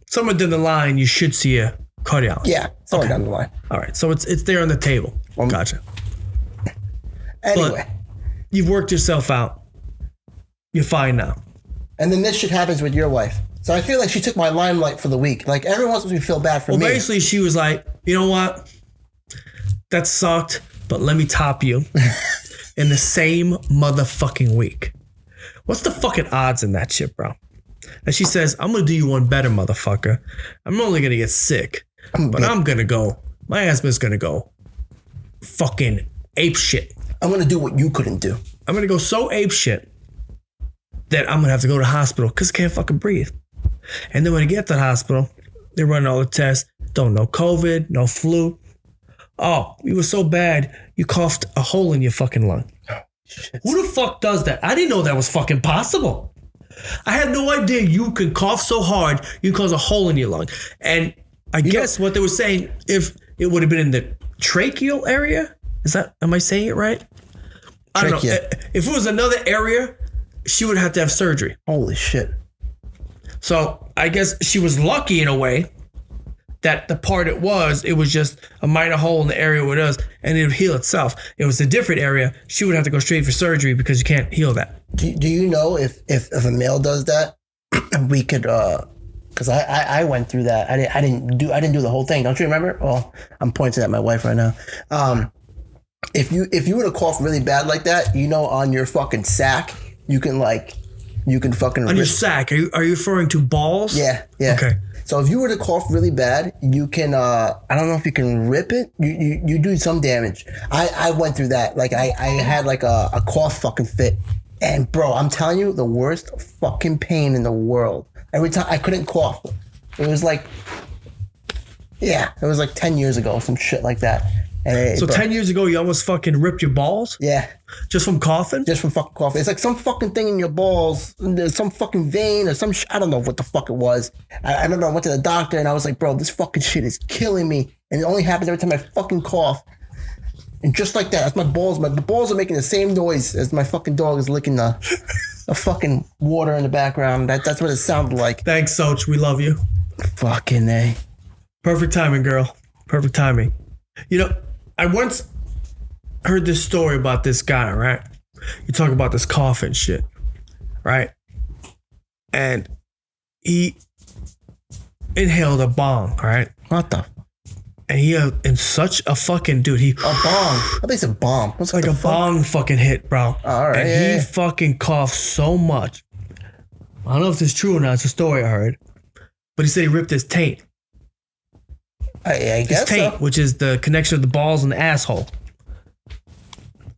somewhere down the line, you should see a cardiologist. Yeah, somewhere down the line. All right, so it's there on the table. Gotcha. Anyway. But you've worked yourself out. You're fine now. And then this shit happens with your wife. So I feel like she took my limelight for the week. Like, everyone wants me to feel bad for me. Well, basically, she was like, you know what? That sucked, but let me top you in the same motherfucking week. What's the fucking odds in that shit, bro? And she says, I'm going to do you one better, motherfucker. I'm only going to get sick, but I'm going to go. My husband's going to go fucking ape shit. I'm going to do what you couldn't do. I'm going to go so ape shit that I'm going to have to go to the hospital because I can't fucking breathe. And then when I get to the hospital, they're running all the tests. Don't know COVID, no flu. Oh, you were so bad, you coughed a hole in your fucking lung. Shit. Who the fuck does that? I didn't know that was fucking possible. I had no idea you could cough so hard, you cause a hole in your lung. And I guess what they were saying, if it would have been in the tracheal area, am I saying it right? I don't know. If it was another area, she would have to have surgery. Holy shit. So I guess she was lucky in a way that the part it was just a minor hole in the area where it was, and it would heal itself. It was a different area. She would have to go straight for surgery because you can't heal that. Do you know if a male does that, we could, because I went through that. I didn't do the whole thing. Don't you remember? Well, I'm pointing at my wife right now. If you were to cough really bad like that, on your fucking sack, you can fucking on your sack. Are you referring to balls? Yeah. Okay. So if you were to cough really bad, you can, I don't know if you can rip it. You do some damage. I went through that. Like I had like a cough fucking fit. And bro, I'm telling you, the worst fucking pain in the world. Every time I couldn't cough. It was like 10 years ago, some shit like that. And so 10 years ago, you almost fucking ripped your balls? Yeah. Just from coughing? Just from fucking coughing. It's like some fucking thing in your balls. There's some fucking vein or some I don't know what the fuck it was. I remember I went to the doctor and I was like, bro, this fucking shit is killing me. And it only happens every time I fucking cough. And just like that, that's my balls. The balls are making the same noise as my fucking dog is licking the fucking water in the background. That's what it sounded like. Thanks, Soch. We love you. Fucking A. Perfect timing, girl. Perfect timing. I once heard this story about this guy, right? You talk about this cough and shit, right? And he inhaled a bong, right? What the? And he in such a fucking dude. A bong. I think it's a bomb. It's like a bong fucking hit, bro. All right. And he fucking coughed so much. I don't know if this is true or not. It's a story I heard. But he said he ripped his taint. I guess his taint, so. Which is the connection of the balls and the asshole.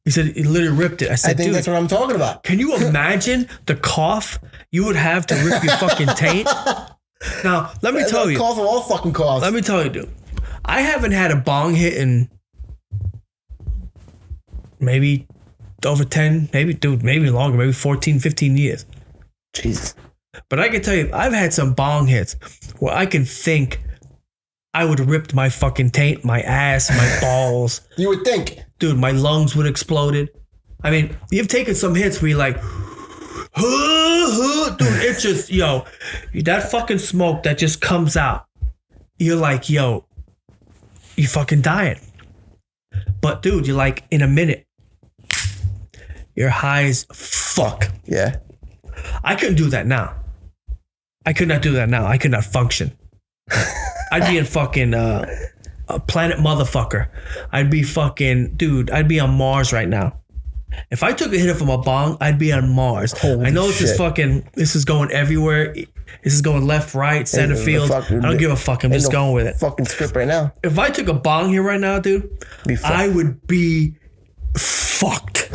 He said he literally ripped it. I said, think dude, that's what I'm talking about. Can you imagine the cough you would have to rip your fucking taint? Now, let me tell you. Cough of all fucking coughs. Let me tell you, dude. I haven't had a bong hit in maybe over 10, maybe longer, maybe 14, 15 years. Jesus. But I can tell you, I've had some bong hits where I can think I would have ripped my fucking taint, my ass, my balls. You would think. Dude, my lungs would have exploded. I mean, you've taken some hits where you're like, dude, it's just, that fucking smoke that just comes out. You're like, you fucking dying. But dude, you're like, in a minute, you're high as fuck. Yeah. I couldn't do that now. I could not do that now. I could not function. I'd be in fucking a planet motherfucker. I'd be fucking, dude, I'd be on Mars right now. If I took a hit from a bong, I'd be on Mars. Holy I know shit. this is going everywhere. This is going left, right, center field. I don't give a fuck. I'm just going with it. Fucking script right now. If I took a bong here right now, dude, I would be fucked.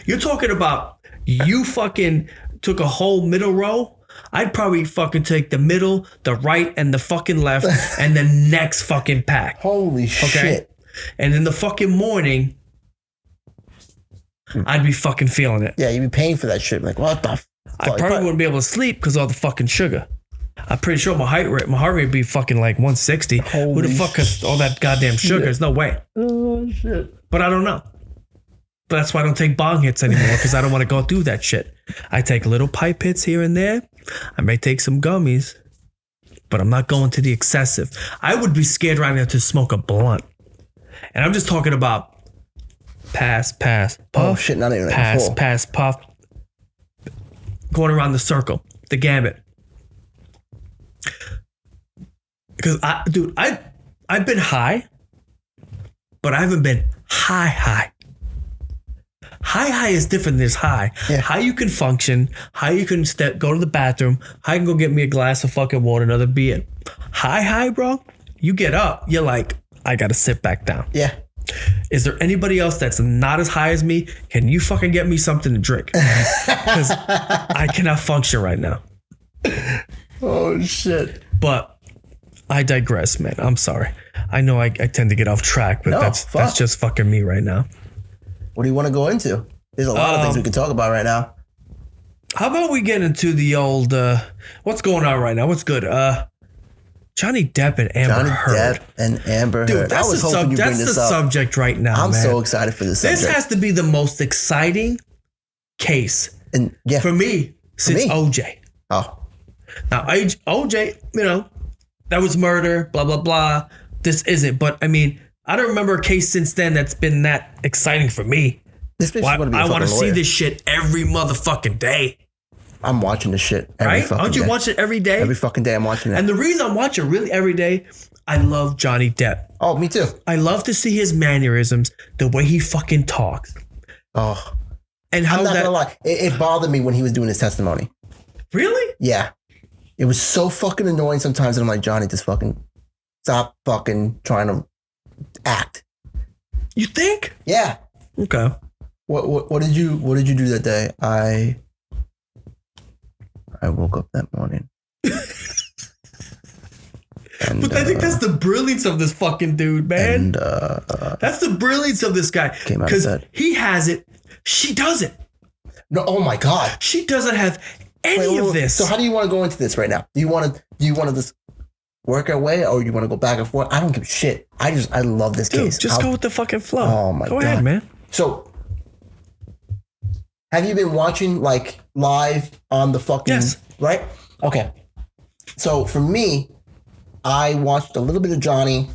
You're talking about you fucking took a whole middle row. I'd probably fucking take the middle, the right, and the fucking left, and the next fucking pack. Holy shit. And in the fucking morning, I'd be fucking feeling it. Yeah, you'd be paying for that shit. Like, what the fuck? I probably wouldn't be able to sleep because of all the fucking sugar. I'm pretty sure my heart rate be fucking like 160. Who the fuck has all that goddamn sugar? There's no way. Oh shit. But I don't know. But that's why I don't take bong hits anymore, because I don't want to go through that shit. I take little pipe hits here and there. I may take some gummies, but I'm not going to the excessive. I would be scared right now to smoke a blunt. And I'm just talking about pass, puff. Oh shit, not even pass, puff. Going around the circle, the gambit. Because I've been high, but I haven't been high. High is different than high. Yeah. How you can function, how you can go to the bathroom, how you can go get me a glass of fucking water, another beer. High, bro. You get up, you're like, I gotta sit back down. Yeah. Is there anybody else that's not as high as me? Can you fucking get me something to drink? Because I cannot function right now. Oh shit. But I digress, man. I'm sorry. I know I tend to get off track, but that's just fucking me right now. What do you want to go into? There's a lot of things we can talk about right now. How about we get into the old what's going on right now? What's good? Johnny Depp and Amber Heard. Dude, that's the subject right now. I'm so excited for this subject. This has to be the most exciting case for me since OJ. Oh. Now OJ, that was murder, blah blah blah. This isn't, but I mean, I don't remember a case since then that's been that exciting for me. I want to see this shit every motherfucking day. I'm watching this shit every fucking day. Aren't you watching it every day? Every fucking day I'm watching it. And the reason I'm watching really every day, I love Johnny Depp. Oh, me too. I love to see his mannerisms, the way he fucking talks. Oh. And how I'm not gonna lie. It bothered me when he was doing his testimony. Really? Yeah. It was so fucking annoying sometimes that I'm like, Johnny, just fucking stop fucking trying to act. You think? Yeah. Okay. What did you do that day? I woke up that morning. And, but I think that's the brilliance of this fucking dude, man. That's the brilliance of this guy. Because he has it, she doesn't. No, oh my God. She doesn't have any of this. So how do you want to go into this right now? Do you want to just work our way, or you want to go back and forth? I don't give a shit. I love this case. Just go with the fucking flow. Oh my God. Go ahead, man. So have you been watching like live on the fucking... Yes. Right? Okay. So for me, I watched a little bit of Johnny.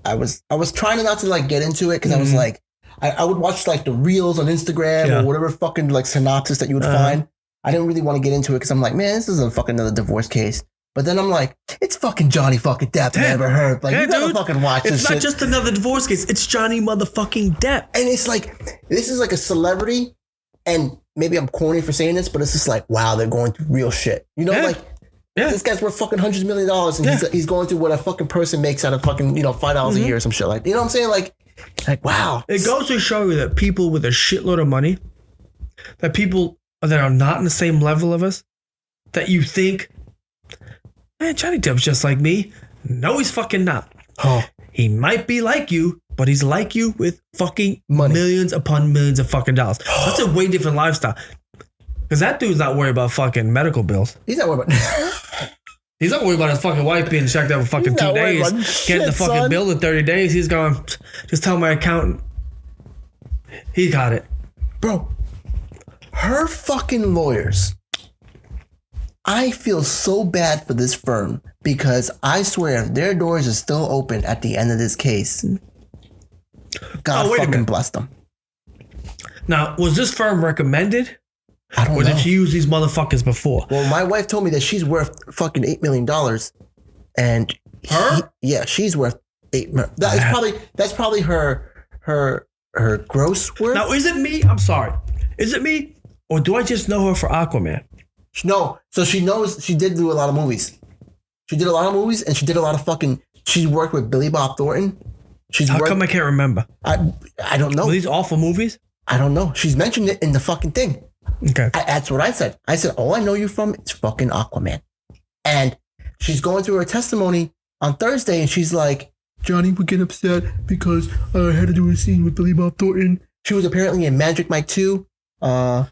I was trying not to like get into it because I was like, I would watch like the reels on Instagram or whatever fucking like synopsis that you would find. I didn't really want to get into it because I'm like, man, this is a fucking another divorce case. But then I'm like, it's fucking Johnny fucking Depp. Never heard. Like, you gotta fucking watch this shit. It's not just another divorce case. It's Johnny motherfucking Depp. And it's like, this is like a celebrity. And maybe I'm corny for saying this, but it's just like, wow, they're going through real shit. This guy's worth fucking hundreds of $millions and he's going through what a fucking person makes out of fucking, $5 a year or some shit like, you know what I'm saying? Like, wow. It goes to show you that people with a shitload of money, that people that are not in the same level of us, that you think, man, Johnny Depp's just like me. No, he's fucking not. Oh. He might be like you, but he's like you with fucking money. Millions upon millions of fucking dollars. That's a way different lifestyle. Because that dude's not worried about fucking medical bills. He's not worried about... He's not worried about his fucking wife being checked out for fucking 2 days. Getting the fucking bill in 30 days. He's going, just tell my accountant. He got it. Bro, her fucking lawyers... I feel so bad for this firm because I swear if their doors are still open at the end of this case, God fucking bless them. Now, was this firm recommended? I don't know. Or did she use these motherfuckers before? Well, my wife told me that she's worth fucking $8 million. And her? She's worth $8 million. That's probably her gross worth. Now, is it me? I'm sorry. Is it me? Or do I just know her for Aquaman? No, so she knows she did do a lot of movies. She did a lot of movies and she did a lot of fucking... She worked with Billy Bob Thornton. How come I can't remember? I don't know. Were these awful movies? I don't know. She's mentioned it in the fucking thing. Okay. That's what I said. I said, all I know you from is fucking Aquaman. And she's going through her testimony on Thursday and she's like, Johnny would get upset because I had to do a scene with Billy Bob Thornton. She was apparently in Magic Mike 2. I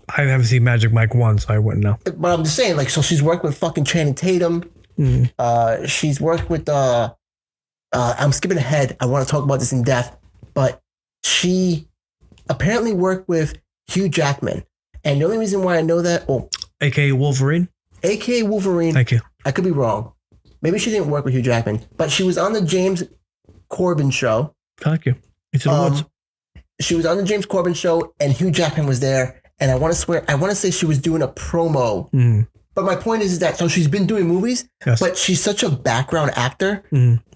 haven't seen Magic Mike 1, so I wouldn't know. But I'm just saying, like, so she's worked with fucking Channing Tatum. She's worked with I'm skipping ahead. I want to talk about this in depth, but she apparently worked with Hugh Jackman. And the only reason why I know that, AKA Wolverine. AKA Wolverine. Thank you. I could be wrong. Maybe she didn't work with Hugh Jackman, but she was on the James Corbin show. Thank you. Into the woods. She was on the James Corbin show, and Hugh Jackman was there. And I want to say she was doing a promo. But my point is that, so she's been doing movies, but she's such a background actor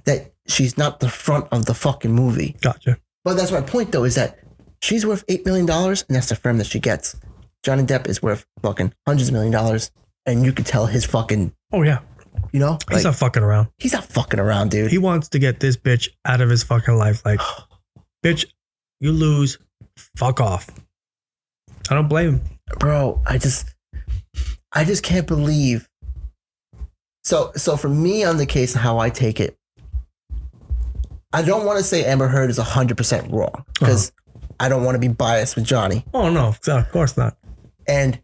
that she's not the front of the fucking movie. Gotcha. But that's my point, though, is that she's worth $8 million, and that's the firm that she gets. Johnny Depp is worth fucking hundreds of $millions of dollars, and you could tell his fucking... Oh, yeah. You know? He's not fucking around. He's not fucking around, dude. He wants to get this bitch out of his fucking life. Like, bitch, you lose. Fuck off. I don't blame him. Bro, I just can't believe. So for me on the case and how I take it, I don't want to say Amber Heard is 100% wrong because I don't want to be biased with Johnny. Oh, no, of course not. And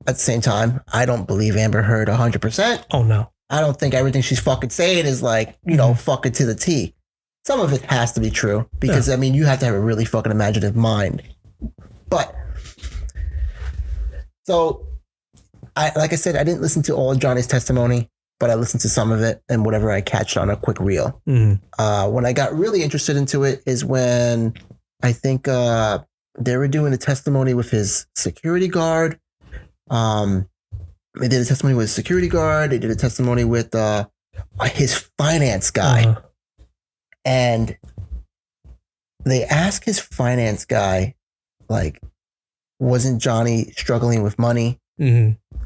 at the same time, I don't believe Amber Heard 100%. Oh, no. I don't think everything she's fucking saying is like, you know, fucking to the T. Some of it has to be true because, I mean, you have to have a really fucking imaginative mind. But, so, like I said, I didn't listen to all of Johnny's testimony, but I listened to some of it and whatever I catched on a quick reel. When I got really interested into it is when I think they were doing a testimony with his security guard. They did a testimony with a security guard. They did a testimony with his finance guy. And they asked his finance guy, like, wasn't Johnny struggling with money?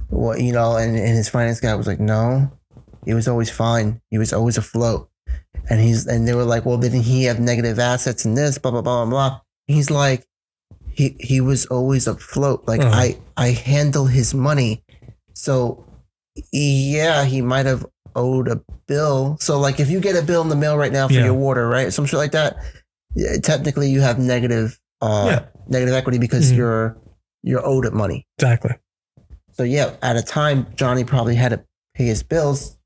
What, you know, and his finance guy was like, no, he was always fine. He was always afloat. And they were like, well, didn't he have negative assets in this, blah, blah, blah, blah, blah. He's like, he was always afloat. Like, I handle his money. So, yeah, he might have owed a bill. So, like, if you get a bill in the mail right now for your water, right, some shit like that, technically you have negative equity because you're owed it money. Exactly. So, yeah, at a time, Johnny probably had to pay his bills,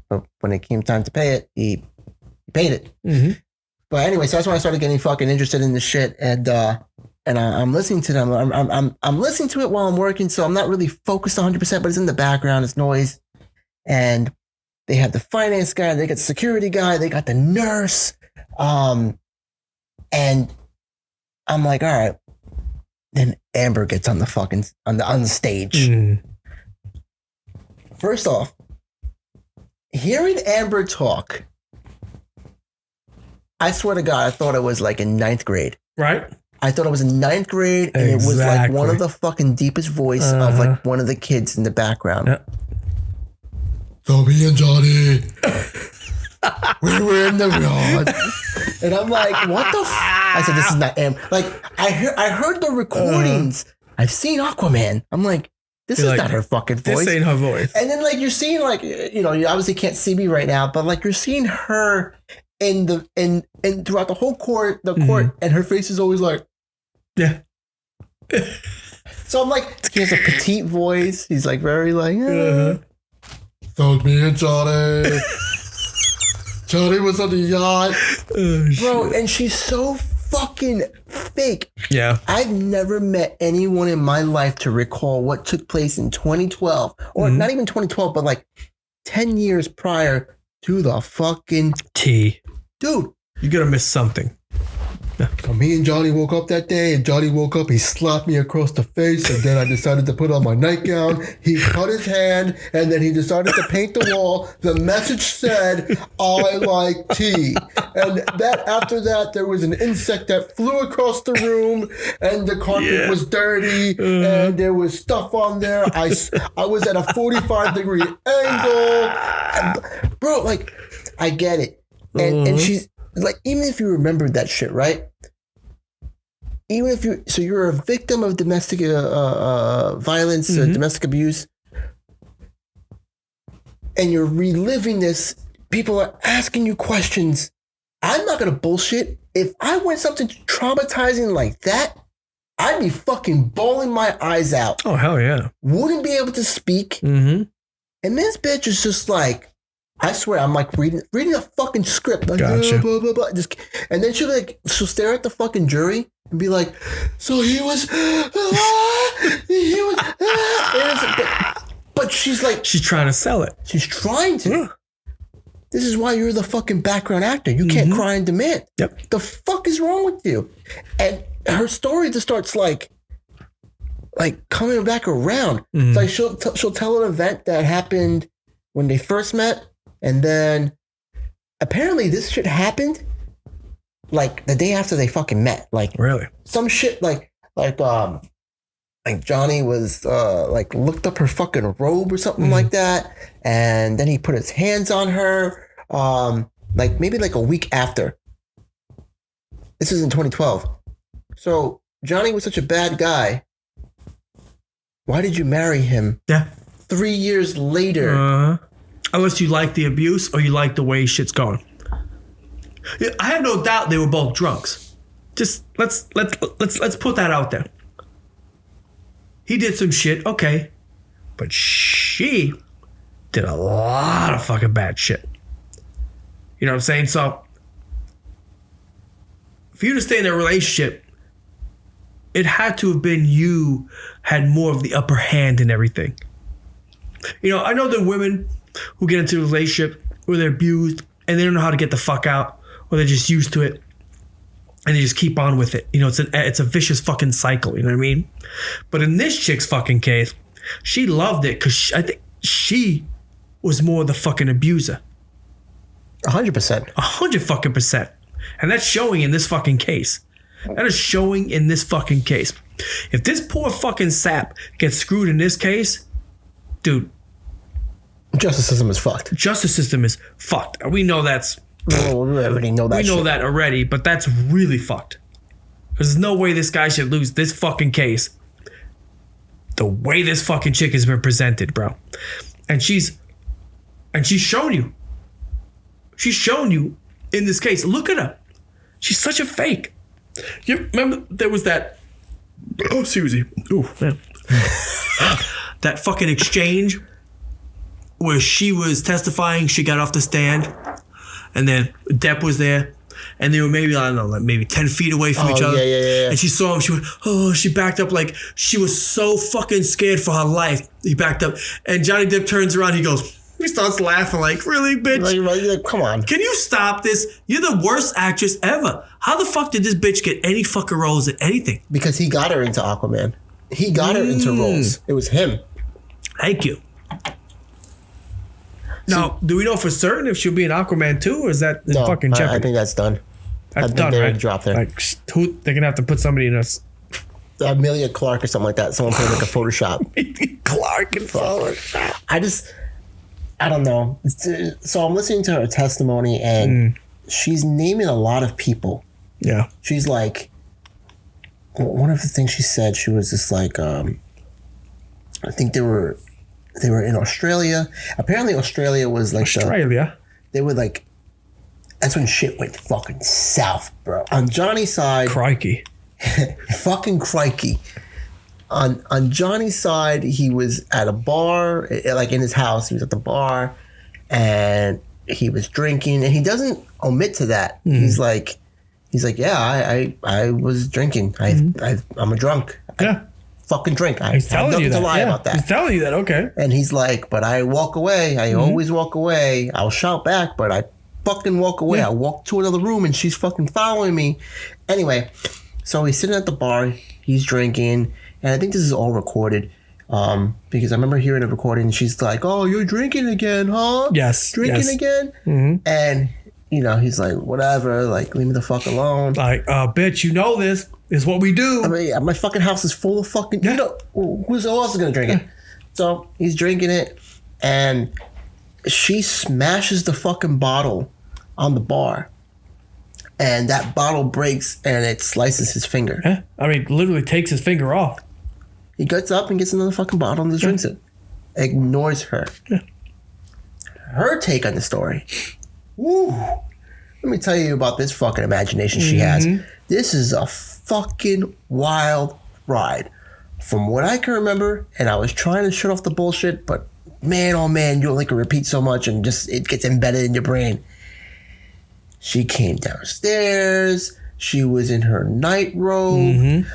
but when it came time to pay it, he paid it. But anyway, so that's when I started getting fucking interested in this shit, and I'm listening to them. I'm listening to it while I'm working, so I'm not really focused 100%, but it's in the background, it's noise. And they have the finance guy, they got the security guy, they got the nurse. And I'm like, all right. Then Amber gets on the fucking on the stage. First off, hearing Amber talk, I swear to God, I thought it was like in 9th grade. Right? I thought it was in 9th grade, and it was like one of the fucking deepest voice of like one of the kids in the background. So me and Johnny, we were in the yard, and I'm like, what the? I said, this is not Amber. Like, I heard the recordings. I've seen Aquaman. I'm like, this is not her fucking voice. This ain't her voice. And then like you're seeing like, you know, you obviously can't see me right now, but like you're seeing her in throughout the whole court, and her face is always like, yeah. So I'm like, he has a petite voice. He's like very like, So me and Johnny. Johnny was on the yacht. Bro, and she's so fucking fake. Yeah. I've never met anyone in my life to recall what took place in 2012, or not even 2012, but like 10 years prior to the fucking T. Dude. You're going to miss something. So me and Johnny woke up that day, and Johnny woke up, he slapped me across the face, and then I decided to put on my nightgown. He cut his hand, and then he decided to paint the wall. The message said, I like tea. And that after that, there was an insect that flew across the room, and the carpet was dirty, and there was stuff on there. I was at a 45-degree angle. And, bro, like, I get it. And she's like, even if you remembered that shit, right? Even if you're a victim of domestic violence, domestic abuse, and you're reliving this, people are asking you questions. I'm not going to bullshit. If I went something traumatizing like that, I'd be fucking bawling my eyes out. Oh, hell yeah. Wouldn't be able to speak. Mm-hmm. And this bitch is just like, I swear, I'm like reading a fucking script. Like, Gotcha. blah, blah, blah. And then she'll stare at the fucking jury and be like, so he was, but she's like, She's trying to sell it. she's trying to. Yeah. This is why you're the fucking background actor. You can't cry and demand. Yep. The fuck is wrong with you? And her story just starts like coming back around. Mhm. It's like she'll tell an event that happened when they first met, and then apparently this shit happened like the day after they fucking met. Like Really? some shit like Johnny was like looked up her fucking robe or something like that, and then he put his hands on her like maybe like a week after. This is in 2012. So Johnny was such a bad guy. Why did you marry him Yeah. 3 years later? Unless you like the abuse or you like the way shit's going. Yeah, I have no doubt they were both drunks. Just let's put that out there. He did some shit, okay, but she did a lot of fucking bad shit. You know what I'm saying? So for you to stay in a relationship, it had to have been you had more of the upper hand in everything. You know, I know there are women who get into a relationship where they're abused and they don't know how to get the fuck out, or they're just used to it and they just keep on with it. You know, it's a vicious fucking cycle, you know what I mean? But in this chick's fucking case, she loved it because I think she was more the fucking abuser. 100%. 100%. And that's showing in this fucking case. That is showing in this fucking case. If this poor fucking sap gets screwed in this case, dude, Justice system is fucked. justice system is fucked. We know that's Oh, we already know that. we know shit. that already, but that's really fucked. There's no way this guy should lose this fucking case. The way this fucking chick has been presented, bro. And she's shown you. She's shown you in this case. Look at her. She's such a fake. You remember there was that Susie. Ooh, man. That fucking exchange where she was testifying, she got off the stand, and then Depp was there, and they were maybe, I don't know, like maybe 10 feet away from each other. Yeah. And she saw him, she went, oh, she backed up like she was so fucking scared for her life. He backed up, and Johnny Depp turns around, he starts laughing like, really, bitch? Like, come on. Can you stop this? You're the worst actress ever. How the fuck did this bitch get any fucking roles in anything? Because he got her into Aquaman. He got her into roles. It was him. Thank you. Now, do we know for certain if she'll be in Aquaman 2, or is that No, fucking I jeopardy? think that's done. That's think done, they're right? dropped there. Like, they're gonna have to put somebody in us. Amelia Clark or something like that. Someone put like a Photoshop. Clark and Photoshop. I don't know. So I'm listening to her testimony, and she's naming a lot of people. Yeah. She's like, one of the things she said, she was just like, I think they were in Australia. Apparently Australia was like Australia. they were like, that's when shit went fucking south, bro. On Johnny's side, Crikey. fucking crikey. On Johnny's side, he was at a bar, like in his house. He was at the bar, and he was drinking. And he doesn't omit to that. He's like, yeah, I was drinking. I'm a drunk. Yeah. Fucking drink. I He's have telling you nothing to that. lie Yeah. about that. He's telling you that. Okay. And he's like, but I walk away. I always walk away. I'll shout back, but I fucking walk away. Yeah. I walk to another room and she's fucking following me. Anyway, so he's sitting at the bar. He's drinking. And I think this is all recorded because I remember hearing a recording. And she's like, oh, you're drinking again, huh? Yes. Drinking yes. again? Mm-hmm. And, you know, he's like, whatever. Like, leave me the fuck alone. Like, bitch, you know this is what we do. I mean, my fucking house is full of fucking, Yeah. you know, who else is going to drink it? So he's drinking it, and she smashes the fucking bottle on the bar, and that bottle breaks and it slices his finger. Yeah. I mean, literally takes his finger off. He gets up and gets another fucking bottle and just drinks it. Ignores her. Yeah. Her take on the story. Woo. Let me tell you about this fucking imagination she has. This is a fucking wild ride. From what I can remember, and I was trying to shut off the bullshit, but man, oh man, you only can repeat so much and just it gets embedded in your brain. She came downstairs. She was in her nightrobe.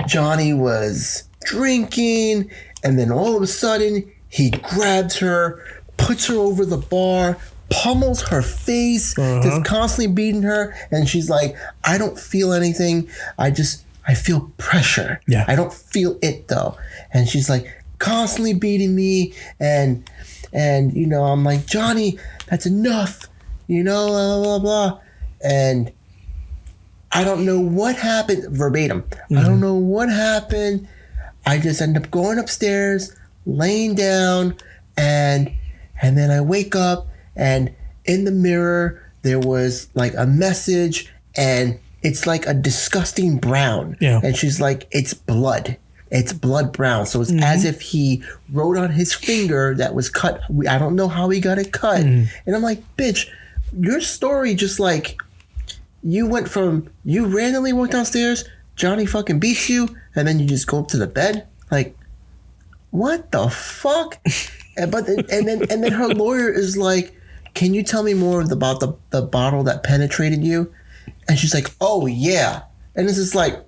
Johnny was drinking, and then all of a sudden, he grabs her, puts her over the bar, pummels her face, just constantly beating her, and she's like, I don't feel anything. I feel pressure. Yeah. I don't feel it though. And she's like constantly beating me, and you know, I'm like, Johnny, that's enough, you know, blah blah blah. And I don't know what happened verbatim. I don't know what happened. I just end up going upstairs, laying down, and then I wake up, and in the mirror there was like a message, and it's like a disgusting brown. Yeah. And she's like, it's blood. It's blood brown. So it's as if he wrote on his finger that was cut. I don't know how he got it cut. And I'm like, bitch, your story just like, you went from, you randomly walked downstairs, Johnny fucking beats you, and then you just go up to the bed? Like, what the fuck? And then her lawyer is like, can you tell me more about the bottle that penetrated you? And she's like, oh yeah. And it's just like,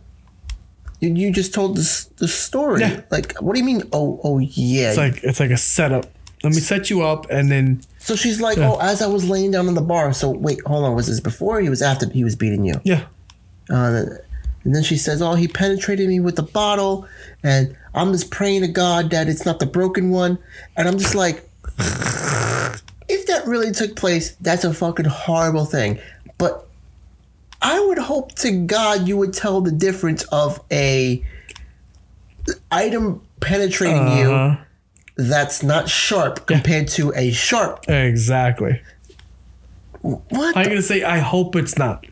you just told the story. Yeah. Like, what do you mean, oh yeah? It's like a setup. Let me set you up, and then. So she's like, oh, as I was laying down on the bar. So wait, hold on. Was this before or he was after he was beating you? Yeah. And then she says, oh, he penetrated me with the bottle, and I'm just praying to God that it's not the broken one. And I'm just like, if that really took place, that's a fucking horrible thing. But I would hope to God you would tell the difference of a item penetrating you that's not sharp compared to a sharp. Exactly. What? I'm gonna say, I hope it's not.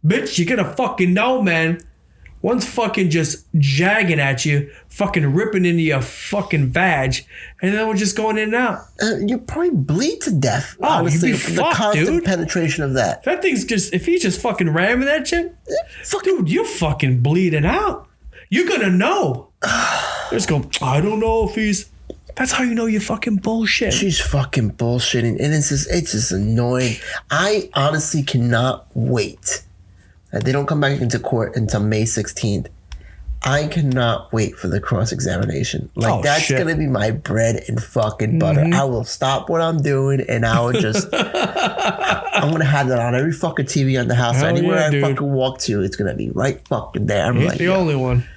Bitch, you're gonna fucking know, man. One's fucking just jagging at you, fucking ripping into your fucking vag, and then we're just going in and out. You probably bleed to death. Oh, honestly, you'd be the fucked, constant dude. penetration of that. That thing's just, if he's just fucking ramming that shit, dude, you're fucking bleeding out. You're gonna know. Just go, I don't know if he's. That's how you know you're fucking bullshit. She's fucking bullshitting, and it's just annoying. I honestly cannot wait that they don't come back into court until May 16th. I cannot wait for the cross-examination. Like, that's going to be my bread and fucking butter. I will stop what I'm doing, and I will just... I'm going to have that on every fucking TV on the house. So anywhere I fucking walk to, it's going to be right fucking there. I'm like, the only one.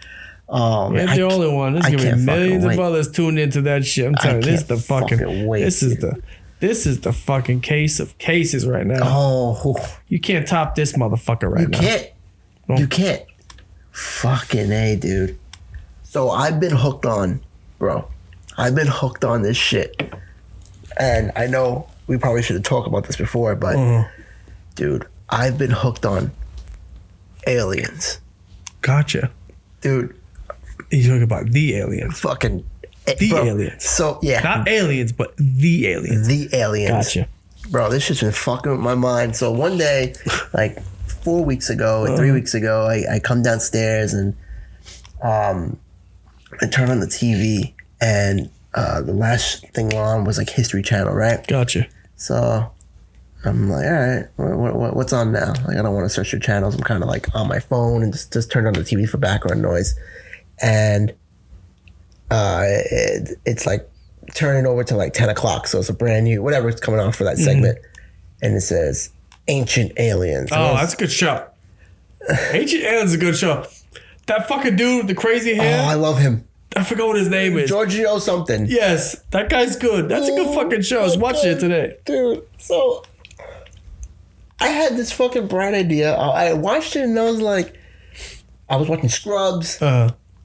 Oh, man. You're the only one. There's going to be millions of others tuned into that shit. I'm telling you, this is the fucking... wait, This is the fucking case of cases right now. Oh. You can't top this motherfucker right now. You can't. You can't. Fucking A, dude. So I've been hooked on, bro. I've been hooked on this shit. And I know we probably should have talked about this before, but dude, I've been hooked on aliens. Gotcha. Dude. You're talking about the aliens. Fucking aliens. So yeah. Not aliens, but the aliens. The aliens. Gotcha. Bro, this shit's been fucking with my mind. So one day, like 4 weeks ago or 3 weeks ago, I come downstairs and I turn on the TV, and the last thing on was like History Channel, right? Gotcha. So I'm like, all right, what's on now? Like, I don't want to search your channels. I'm kind of like on my phone and just turned on the TV for background noise. And it's like turning over to like 10 o'clock. So it's a brand new, whatever it's coming on for that segment. And it says Ancient Aliens. Oh, that's a good show. Ancient Aliens is a good show. That fucking dude with the crazy hair. Oh, I love him. I forgot what his name is. Giorgio something. Yes, that guy's good. That's a good fucking show. I was watching it today. Dude, so I had this fucking bright idea. I watched it and I was like, I was watching Scrubs.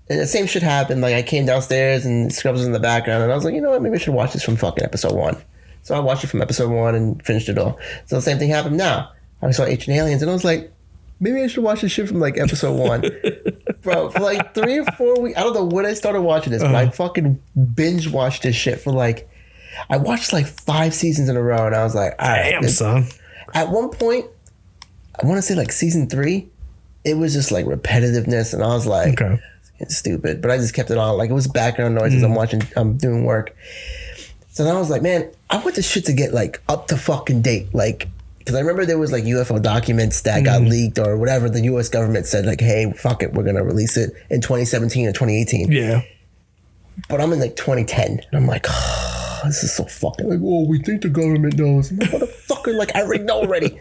And the same shit happened. Like, I came downstairs and Scrubs was in the background, and I was like, you know what? Maybe I should watch this from fucking episode 1. So I watched it from episode 1 and finished it all. So the same thing happened now. I saw Ancient Aliens, and I was like, maybe I should watch this shit from like episode 1. Bro, for like 3 or 4 weeks, I don't know when I started watching this, but I fucking binge watched this shit for like, I watched like 5 seasons in a row, and I was like, all right. Damn, son. At one point, I want to say like season 3, it was just like repetitiveness, and I was like, Okay. it's stupid. But I just kept it on. Like, it was background noises. I'm doing work. So then I was like, man, I want this shit to get like up to fucking date. Like, because I remember there was like UFO documents that got leaked or whatever. The U.S. government said like, hey, fuck it, we're going to release it in 2017 or 2018. Yeah. But I'm in like 2010. And I'm like, oh, this is so fucking like, oh, we think the government knows. I'm like, motherfucker, like I already know already.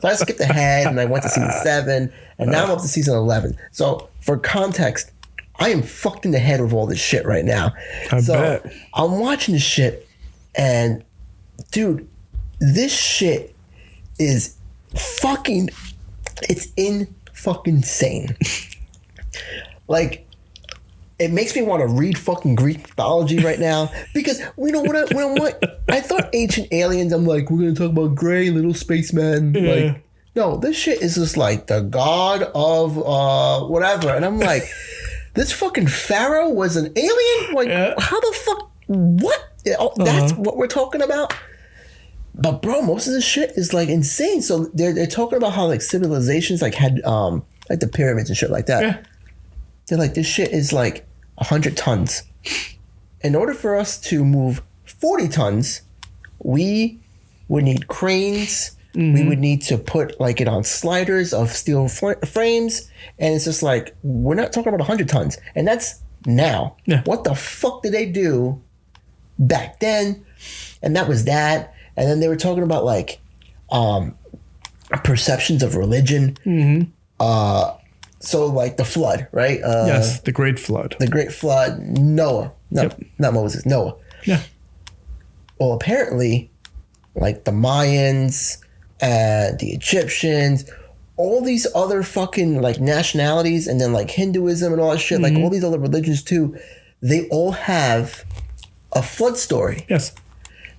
So I skipped ahead and I went to season 7. And now I'm up to season 11. So for context, I am fucked in the head with all this shit right now. I bet. I'm watching this shit and dude, this shit is fucking, it's in fucking insane. Like, it makes me want to read fucking Greek mythology right now because you know what I thought ancient aliens. I'm like, we're gonna talk about gray little spacemen. Yeah. Like, no, this shit is just like the god of whatever, and I'm like, this fucking pharaoh was an alien. Like, how the fuck? What? Oh, that's what we're talking about. But bro, most of this shit is like insane. So they're talking about how like civilizations like had like the pyramids and shit like that. Yeah. They're like, this shit is like 100 tons. In order for us to move 40 tons, we would need cranes. We would need to put like it on sliders of steel frames. And it's just like, we're not talking about 100 tons. And that's now. Yeah. What the fuck did they do back then? And that was that. And then they were talking about like perceptions of religion. So like the flood, right? Yes, the Great Flood. The Great Flood, Noah. No, not Moses, Noah. Yeah. Well, apparently, like the Mayans and the Egyptians, all these other fucking like nationalities, and then like Hinduism and all that shit, like all these other religions too, they all have a flood story. Yes.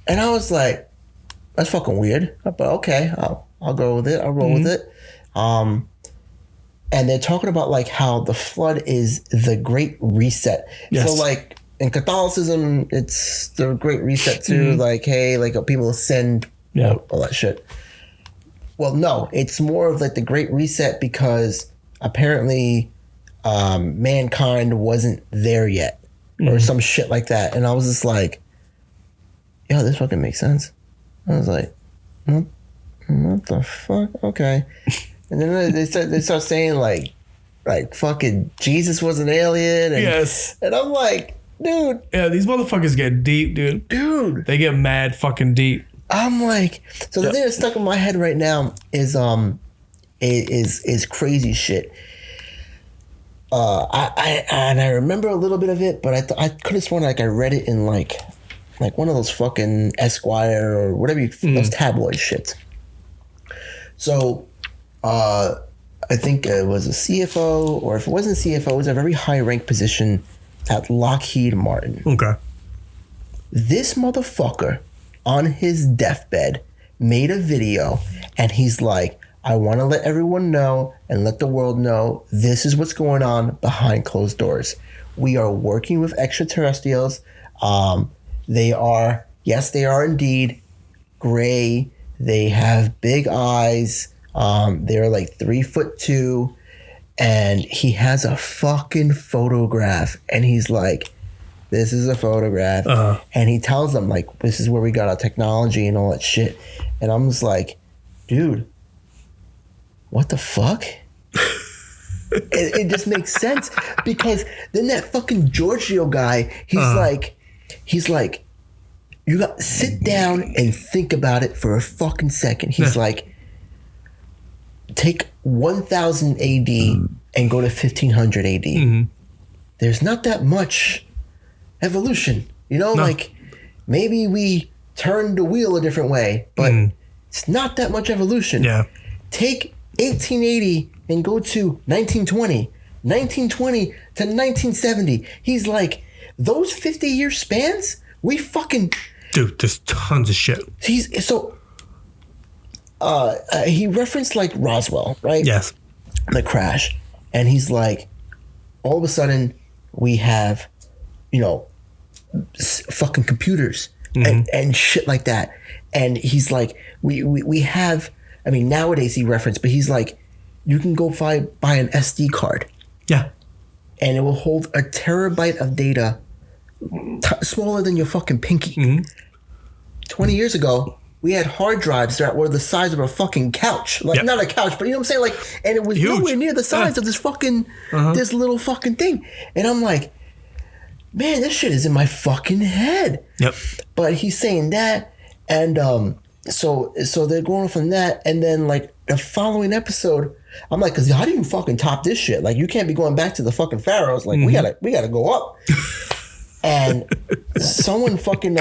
And I was like, that's fucking weird. But okay, I'll go with it. I'll roll with it. And they're talking about like how the flood is the Great Reset. Yes. So like in Catholicism, it's the Great Reset too. Like, hey, like people send all that shit. Well, no, it's more of like the Great Reset because apparently mankind wasn't there yet or some shit like that. And I was just like, yo, this fucking makes sense. I was like, what the fuck? Okay. And then they start saying like fucking Jesus was an alien. And, Yes. And I'm like, dude. Yeah, these motherfuckers get deep, dude. Dude. They get mad fucking deep. I'm like, so the thing that's stuck in my head right now is crazy shit. I remember a little bit of it, but I could have sworn like I read it in like one of those fucking Esquire or whatever those tabloid shits. So I think it was a CFO, or if it wasn't CFO, it was a very high rank position at Lockheed Martin. Okay. This motherfucker on his deathbed made a video and he's like, I want to let everyone know and let the world know this is what's going on behind closed doors. We are working with extraterrestrials. They are indeed gray. They have big eyes. They're like 3'2", and he has a fucking photograph, and he's like, "This is a photograph," and he tells them like, "This is where we got our technology and all that shit," and I'm just like, "Dude, what the fuck?" it just makes sense because then that fucking Giorgio guy, he's like, you got sit down and think about it for a fucking second. He's like, take 1000 AD and go to 1500 AD. There's not that much evolution, you know, like maybe we turned the wheel a different way, but it's not that much evolution. Yeah. Take 1880 and go to 1920, 1920 to 1970. He's like, those 50-year spans, we fucking... Dude, there's tons of shit. He referenced like Roswell, right? Yes. The crash. And he's like, all of a sudden we have, you know, fucking computers and shit like that. And he's like, we have, I mean, nowadays he referenced, but he's like, you can go buy an SD card. Yeah. And it will hold a terabyte of data smaller than your fucking pinky. Mm-hmm. 20 years ago, we had hard drives that were the size of a fucking couch. Like, not a couch, but you know what I'm saying? Like, and it was Huge. nowhere near the size of this fucking, this little fucking thing. And I'm like, man, this shit is in my fucking head. Yep. But he's saying that. And so they're going from that. And then, like, the following episode, I'm like, because how do you fucking top this shit? Like, you can't be going back to the fucking pharaohs. Like, we gotta go up. And someone fucking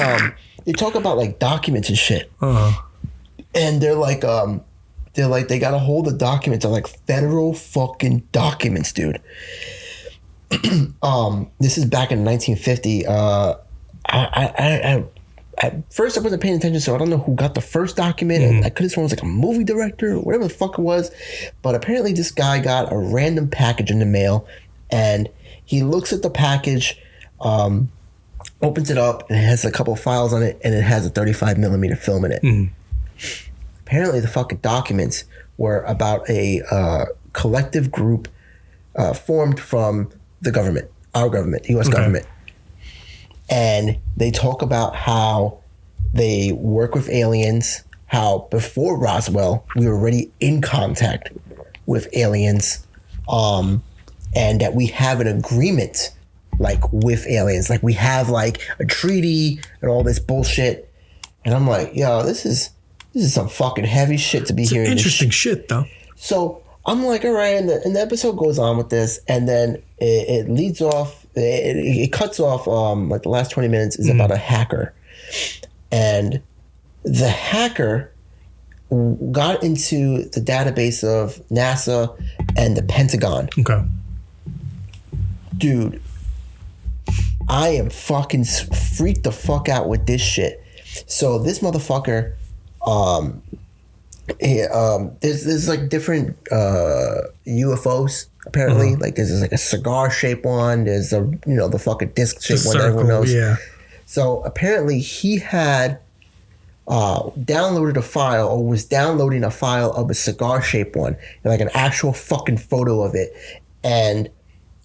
they talk about like documents and shit. And they're like they got a hold of documents. They're like federal fucking documents, dude. This is back in 1950. At first I wasn't paying attention, so I don't know who got the first document. And I could have sworn it was like a movie director or whatever the fuck it was. But apparently this guy got a random package in the mail, and he looks at the package, opens it up, and it has a couple of files on it, and it has a 35 millimeter film in it. Apparently the fucking documents were about a collective group formed from the government, our government, U.S. government. And they talk about how they work with aliens, how before Roswell, we were already in contact with aliens, and that we have an agreement, like, with aliens. Like, we have, like, a treaty and all this bullshit. And I'm like, yo, this is some fucking heavy shit to be hearing. Interesting shit, though. So I'm like, all right, and the episode goes on with this, and then it leads off. It cuts off, like the last 20 minutes is about a hacker. And the hacker got into the database of NASA and the Pentagon. Okay. Dude, I am fucking freaked the fuck out with this shit. So this motherfucker, there's like different UFOs. Apparently, like there's like a cigar shaped one. There's the fucking disc shaped one that everyone knows. Yeah. So apparently he had downloaded a file, or was downloading a file of a cigar shaped one, like an actual fucking photo of it. And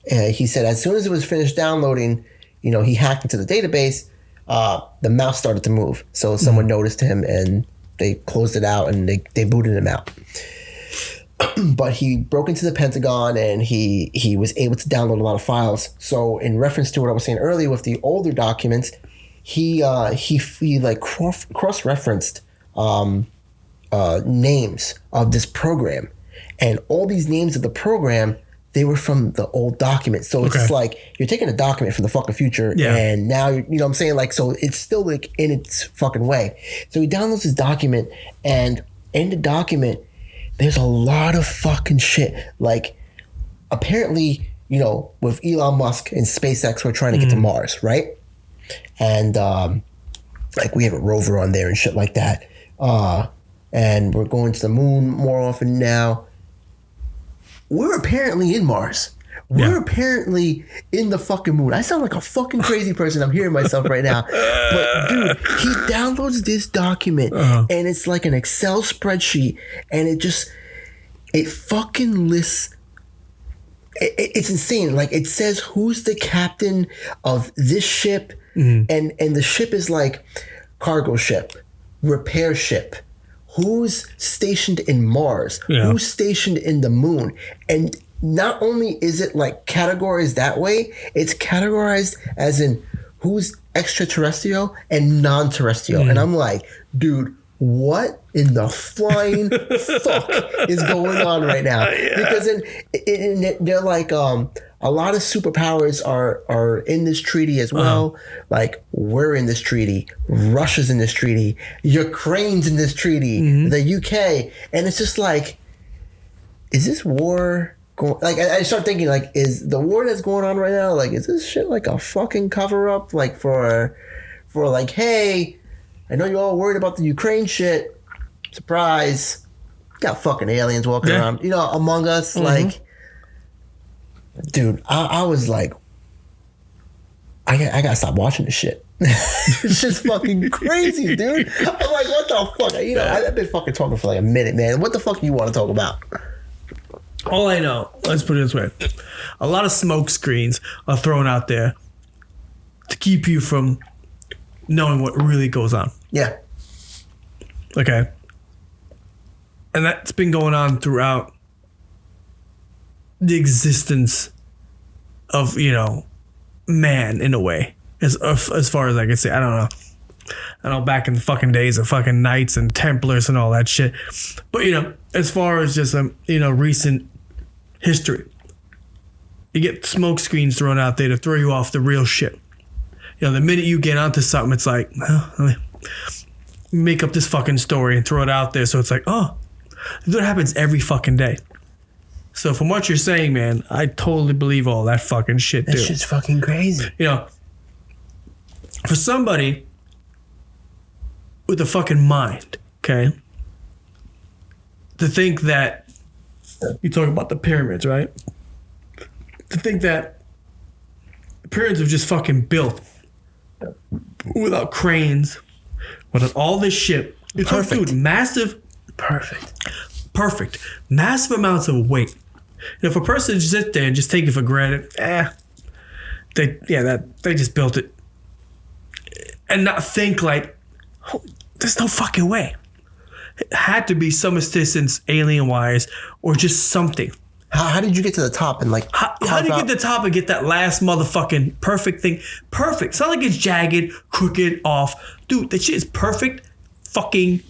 he said as soon as it was finished downloading, he hacked into the database. The mouse started to move. So someone noticed him, and they closed it out, and they booted him out. But he broke into the Pentagon, and he was able to download a lot of files. So in reference to what I was saying earlier with the older documents, he like cross-referenced names of this program, and all these names of the program, they were from the old documents. So it's just like you're taking a document from the fucking future, and now you know what I'm saying? Like, so it's still like in its fucking way. So he downloads this document, and in the document, there's a lot of fucking shit. Like, apparently, with Elon Musk and SpaceX, we're trying to get to Mars, right? And like we have a rover on there and shit like that. And we're going to the moon more often now. We're apparently in Mars. We're apparently in the fucking moon. I sound like a fucking crazy person. I'm hearing myself right now. But dude, he downloads this document and it's like an Excel spreadsheet, and it fucking lists. It's insane. Like, it says who's the captain of this ship, and the ship is like cargo ship, repair ship. Who's stationed in Mars? Who's stationed in the moon? And not only is it like categorized that way, it's categorized as in who's extraterrestrial and non-terrestrial. And I'm like, dude, what in the flying fuck is going on right now? Because they're like, a lot of superpowers are in this treaty as well. Like, we're in this treaty, Russia's in this treaty, Ukraine's in this treaty, the UK, and it's just like, is this war going? Like, I start thinking, like, is the war that's going on right now, like, is this shit like a fucking cover up, like for like, hey, I know you're all worried about the Ukraine shit. Surprise, got fucking aliens walking around, among us, like. Dude, I was like, I gotta stop watching this shit. It's just fucking crazy, dude. I'm like, what the fuck? I've been fucking talking for like a minute, man. What the fuck do you want to talk about? All I know, let's put it this way. A lot of smoke screens are thrown out there to keep you from knowing what really goes on. Yeah. Okay. And that's been going on throughout the existence of, man in a way. As far as I can say. I don't know. I know back in the fucking days of fucking Knights and Templars and all that shit. But, as far as just, recent history, you get smoke screens thrown out there to throw you off the real shit. The minute you get onto something, it's like, let me make up this fucking story and throw it out there. So it's like, that happens every fucking day. So from what you're saying, man, I totally believe all that fucking shit, dude. That shit's fucking crazy. For somebody with a fucking mind, okay, to think that, you talk about the pyramids, right? To think that the pyramids were just fucking built without cranes, without all this shit. You talk, dude, massive. Perfect. Massive amounts of weight. If a person just sit there and just take it for granted, they just built it. And not think like, there's no fucking way. It had to be some assistance alien-wise or just something. How did you get to the top and like... How did you get to the top and get that last motherfucking perfect thing? Perfect. It's not like it's jagged, crooked, off. Dude, that shit is perfect fucking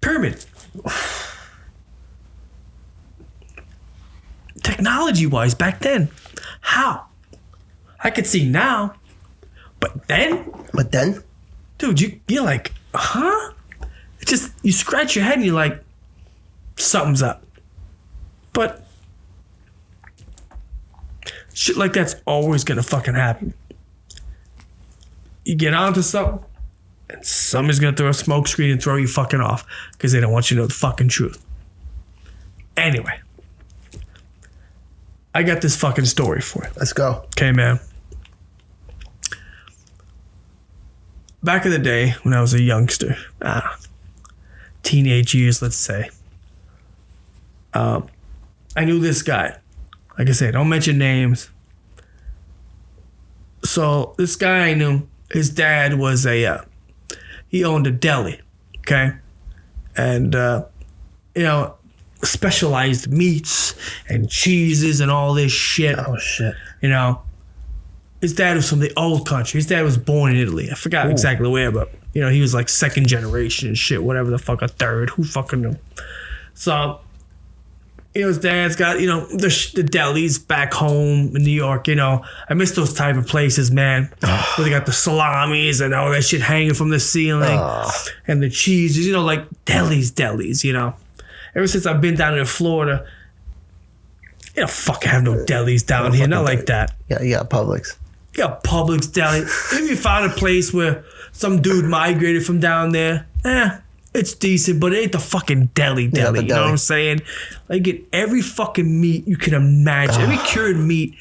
pyramid. Technology-wise, back then, how? I could see now, but then? Dude, you're like, huh? It's just, you scratch your head and you're like, something's up. But shit like that's always gonna fucking happen. You get onto something, and somebody's gonna throw a smoke screen and throw you fucking off because they don't want you to know the fucking truth. Anyway, I got this fucking story for you. Let's go. Okay, man. Back in the day when I was a youngster, teenage years, let's say, I knew this guy. Like I said, don't mention names. So this guy I knew, his dad was he owned a deli, okay? And, specialized meats and cheeses and all this shit. Oh, shit. His dad was from the old country. His dad was born in Italy. I forgot exactly where, but, he was like second generation and shit, whatever the fuck, a third. Who fucking knew? So, his dad's got, the delis back home in New York, I miss those type of places, man. Where they got the salamis and all that shit hanging from the ceiling. And the cheeses, like delis, Ever since I've been down in Florida, fuck have no delis down here, not like that. Yeah, you got Publix. You got Publix deli. If you found a place where some dude migrated from down there, it's decent, but it ain't the fucking deli. You know what I'm saying? Like, get every fucking meat you can imagine. Every cured meat.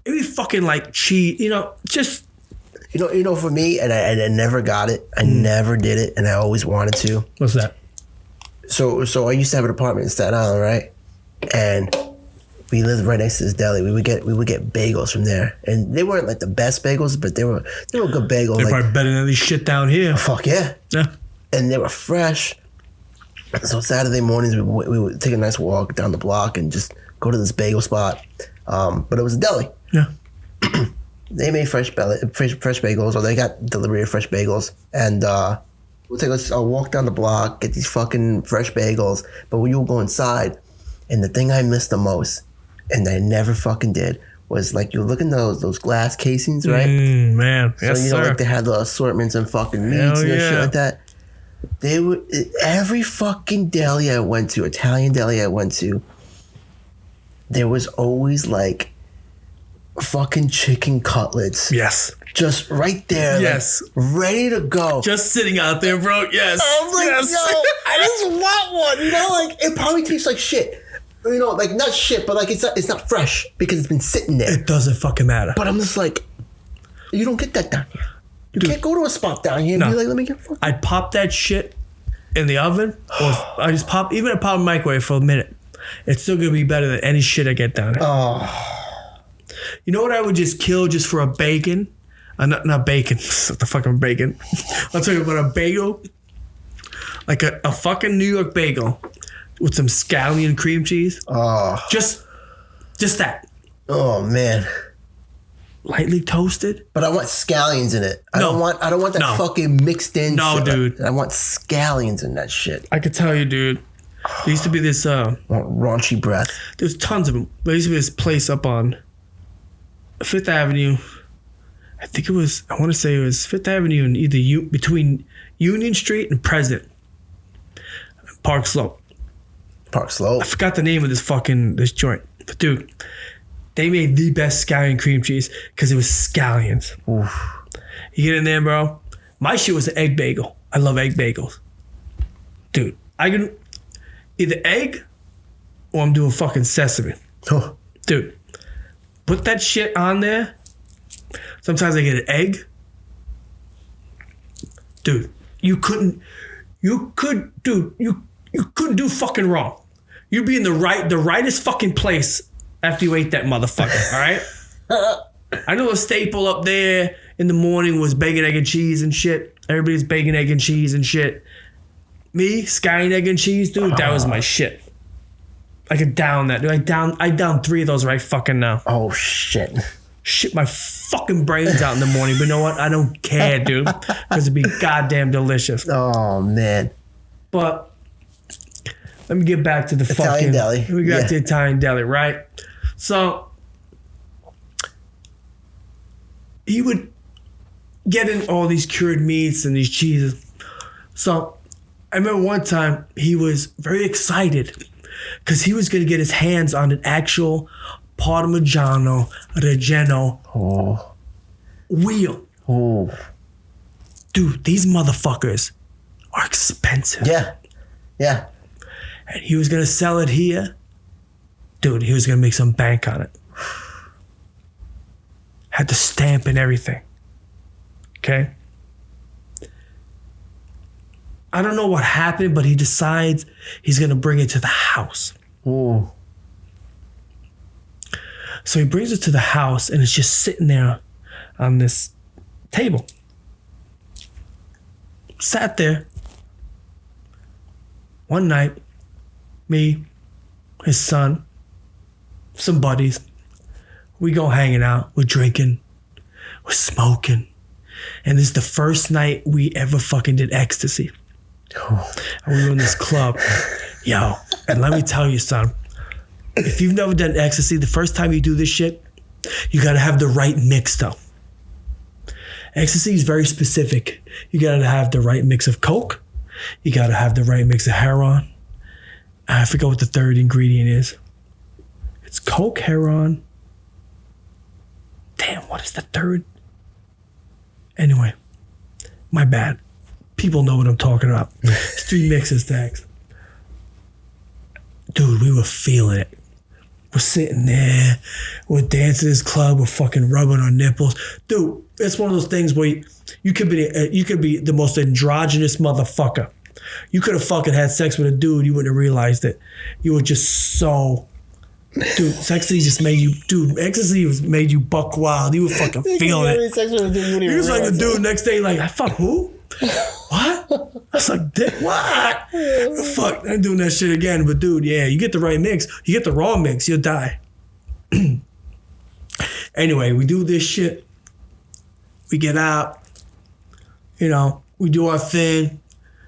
Every fucking, like, cheese. Just... for me, and I never got it. I never did it, and I always wanted to. What's that? So I used to have an apartment in Staten Island, right? And we lived right next to this deli. We would get bagels from there, and they weren't like the best bagels, but they were good bagels. They're probably better than these shit down here. Fuck yeah. Yeah. And they were fresh. So Saturday mornings we would take a nice walk down the block and just go to this bagel spot. But it was a deli. Yeah. They made fresh bagels, or they got delivery of fresh bagels, and I'll walk down the block, get these fucking fresh bagels. But when you go inside, and the thing I missed the most, and I never fucking did, was like you look in those glass casings, right? Man, so yes, sir. like they had the assortments and fucking meats and shit like that. They would every fucking deli I went to, Italian deli I went to, there was always like fucking chicken cutlets. Yes. Just right there. Yes. Like, ready to go. Just sitting out there, bro. Yes. I'm like, yes. yo, I just want one. Like it probably tastes like shit. Like not shit, but like it's not fresh because it's been sitting there. It doesn't fucking matter. But I'm just like, you don't get that down here. You can't go to a spot down here and be like, let me get I'd pop that shit in the oven, or I just pop in the microwave for a minute. it's still gonna be better than any shit I get down here. Oh, You know what I would just kill just for a bacon? Not bacon. What the fucking bacon? I'm talking about a bagel. Like a fucking New York bagel with some scallion cream cheese. oh, Just that. oh, man. Lightly toasted. But I want scallions in it. I No. don't want that No. fucking mixed in No, shit. dude. I want scallions in that shit. I could tell you, dude. There used to be this, I want raunchy breath. there's tons of them. There used to be this place up on Fifth Avenue. I want to say it was Fifth Avenue and either between Union Street and President. Park Slope. Park Slope. I forgot the name of this joint. But dude, they made the best scallion cream cheese because it was scallions. Oof. You get in there, bro. My shit was an egg bagel. I love egg bagels. Dude, I can either egg or I'm doing fucking sesame. Oh, Dude, put that shit on there. Sometimes I get an egg. Dude, you couldn't do fucking wrong. You'd be in the rightest fucking place after you ate that motherfucker, all right? I know a staple up there in the morning was bacon, egg, and cheese and shit. Everybody's bacon, egg, and cheese and shit. Me, scallion, egg, and cheese, dude, that was my shit. I could down that, dude. I down 3 of those right fucking now. oh, shit. Shit my fucking brains out in the morning, but you know what? I don't care, dude, because it'd be goddamn delicious. Oh, man. But let me get back to the Italian fucking deli. Let me get back to the Italian deli, right? So he would get in all these cured meats and these cheeses. So I remember one time he was very excited because he was going to get his hands on an actual Parmigiano Reggiano Oh, wheel. oh. Dude, these motherfuckers are expensive. Yeah, yeah. And he was going to sell it here. Dude, he was going to make some bank on it. Had the stamp and everything. Okay? I don't know what happened, but he decides he's going to bring it to the house. Ooh. So he brings it to the house and it's just sitting there on this table. Sat there. One night, me, his son, some buddies, we go hanging out, we're drinking, we're smoking. And this is the first night we ever fucking did ecstasy. And we were in this club. Yo, and let me tell you, son, if you've never done ecstasy, the first time you do this shit, you gotta have the right mix though. Ecstasy is very specific. You gotta have the right mix of coke. You gotta have the right mix of heroin. I forget what the third ingredient is. It's coke, heroin. Damn, what is the third? Anyway, my bad. People know what I'm talking about. It's 3 mixes, thanks. Dude, we were feeling it. We're sitting there, we're dancing in this club, we're fucking rubbing our nipples. Dude, it's one of those things where you could be the most androgynous motherfucker. You could have fucking had sex with a dude, you wouldn't have realized it. You were just so, dude, ecstasy just made you, made you buck wild. You were fucking feeling it. You was like a dude next day, like, I fuck who? What? I was like, dick, what? Fuck, I'm doing that shit again. But dude, yeah, you get the right mix. You get the wrong mix, you'll die. Anyway, we do this shit. We get out. You know, we do our thing.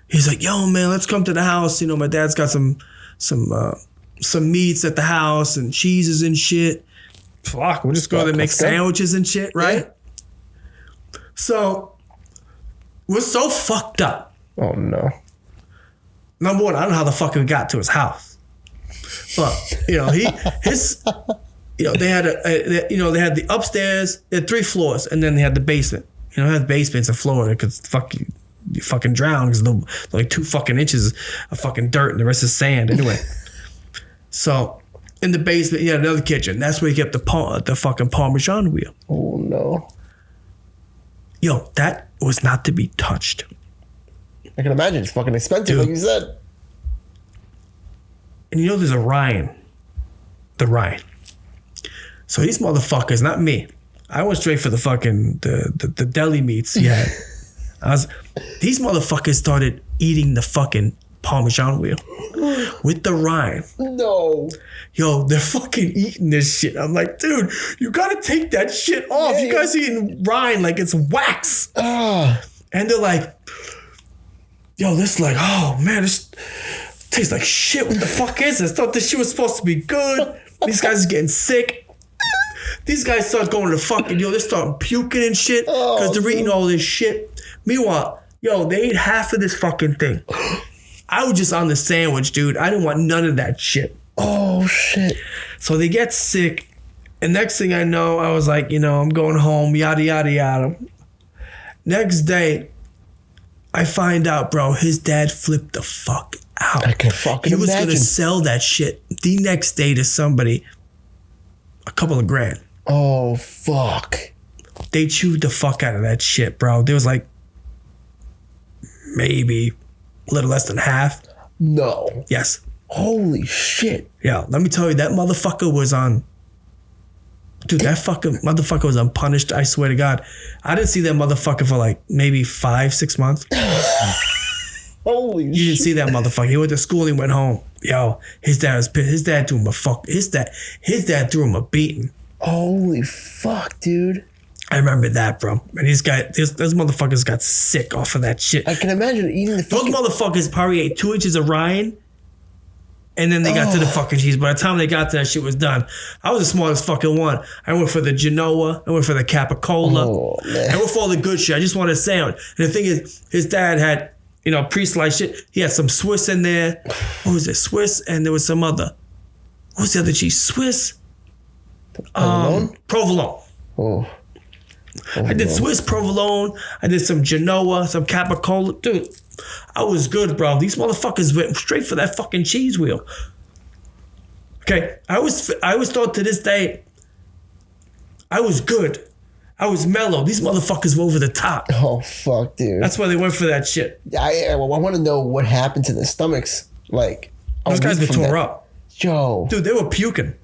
He's like, yo, man, let's come to the house. You know, my dad's got some meats at the house and cheeses and shit. Fuck, we'll just go there and make sandwiches and shit, right? Yeah. So we're so fucked up. Oh, no. Number one, I don't know how the fuck we got to his house. But, you know, they had they had the upstairs, they had 3 floors, and then they had the basement. You know, they had basements in Florida because you fucking drown because they're like 2 fucking inches of fucking dirt and the rest is sand. Anyway. So in the basement, you had another kitchen. That's where you kept the fucking Parmesan wheel. Oh, no. Yo, that was not to be touched. I can imagine. It's fucking expensive, Dude. like you said. And you know there's a Ryan. The Ryan. So these motherfuckers, not me. I went straight for the fucking the deli meats. Yeah. These motherfuckers started eating the fucking Parmesan wheel with the rind. No. Yo, they're fucking eating this shit. I'm like, dude, you gotta take that shit off. Yeah, you guys eating rind like it's wax. And they're like, yo, this like, oh man, this tastes like shit. What the fuck is this? Thought this shit was supposed to be good. These guys are getting sick. These guys start going to fucking, they start puking and shit because they're eating all this shit. Meanwhile, yo, they ate half of this fucking thing. I was just on the sandwich, dude. I didn't want none of that shit. Oh, shit. So they get sick. And next thing I know, I was like, I'm going home, yada, yada, yada. Next day, I find out, bro, his dad flipped the fuck out. I can fucking He was imagine. going to sell that shit the next day to somebody a couple of grand. Oh, fuck. They chewed the fuck out of that shit, bro. There was like maybe a little less than half. No. Yes. Holy shit. Yeah, let me tell you, that motherfucker was on. Dude, that fucking motherfucker was unpunished. I swear to God. I didn't see that motherfucker for like maybe 5-6 months. Holy You didn't see that motherfucker. He went to school and he went home. Yo, his dad was pissed. His dad threw him a fuck. His dad threw him a beating. Holy fuck, dude. I remember that, bro. And those motherfuckers got sick off of that shit. I can imagine eating the Those fucking... motherfuckers probably ate 2 inches of Ryan. And then they got to the fucking cheese. By the time they got to that shit was done, I was the smartest fucking one. I went for the Genoa. I went for the Capicola. Oh, man. I went for all the good shit. I just wanted a sandwich. And the thing is, his dad had, pre-sliced shit. He had some Swiss in there. What was it? Swiss, and there was some other. What was the other cheese? Swiss? Provolone? Provolone. Oh. I did Swiss provolone. I did some Genoa, some Capicola. Dude, I was good, bro. These motherfuckers went straight for that fucking cheese wheel. Okay, I always thought to this day, I was good. I was mellow. These motherfuckers were over the top. Oh, fuck, dude. That's why they went for that shit. I want to know what happened to their stomachs. Like, Those guys were tore up. Yo. Dude, they were puking.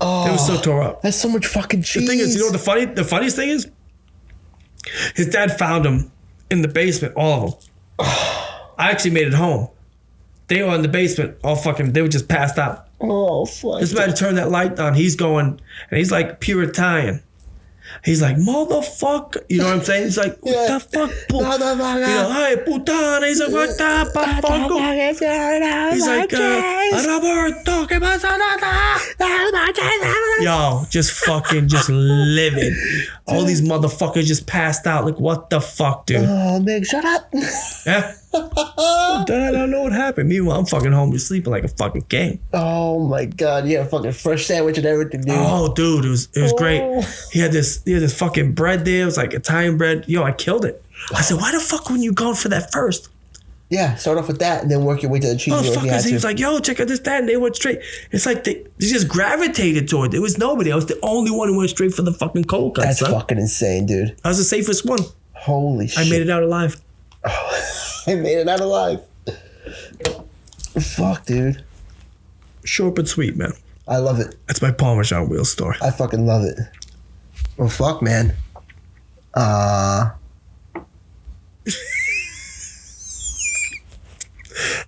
Oh, They were so tore up. that's so much fucking cheese. The thing is, what the funniest thing is? His dad found them in the basement, all of them. I actually made it home. They were in the basement, they were just passed out. Oh, fuck. This man turned that light on. He's going, and he's like pure Italian. He's like, motherfucker. You know what I'm saying? He's like, what the fuck? Hey, putana. He's like, what the fuck? He's like, Roberto, ¿qué pasa? Yo, just livid. All these motherfuckers just passed out. Like, what the fuck, dude? Oh, man, shut up. Yeah. I don't know what happened. Meanwhile, I'm fucking home just sleeping like a fucking king. Oh, my God. You had a fucking fresh sandwich and everything, dude. Oh, dude, it was great. He had this fucking bread there. It was like Italian bread. Yo, I killed it. I said, why the fuck wouldn't you go for that first? Yeah, start off with that and then work your way to the cheese wheel if you had Motherfuckers, he to. was like, yo, check out this, that, and they went straight. It's like they just gravitated toward it. There was nobody. I was the only one who went straight for the fucking cold cuts. That's son. fucking insane, dude. I was the safest one. Holy shit. I made it out alive. I made it out alive. Fuck, dude. Short but sweet, man. I love it. That's my Parmesan wheel story. I fucking love it. Well, fuck, man.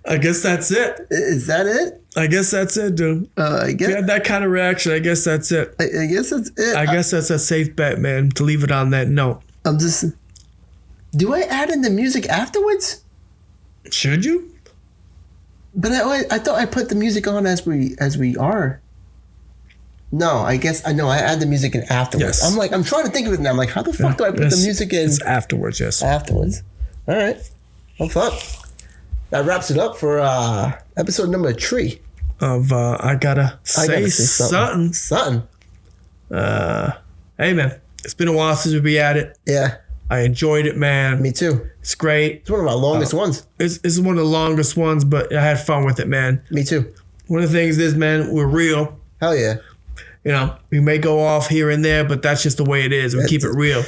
I guess that's it. Is that it? I guess that's it, dude. I If guess. you had that kind of reaction, I guess that's it. I guess that's it. I guess that's a safe bet, man, to leave it on that note. I'm just. Do I add in the music afterwards? Should you? But I thought I put the music on as we are. No, I guess I know. I add the music in afterwards. Yes. I'm trying to think of it now. I'm like, how the fuck do I put the music in It's afterwards, yes. afterwards? All right. Well, fuck. That wraps it up for episode number 3. Of I gotta say something. Something. Hey, man, it's been a while since we be at it. Yeah. I enjoyed it, man. Me too. It's great. It's one of our longest ones. It's one of the longest ones, but I had fun with it, man. Me too. One of the things is, man, we're real. Hell yeah. We may go off here and there, but that's just the way it is. We keep it real.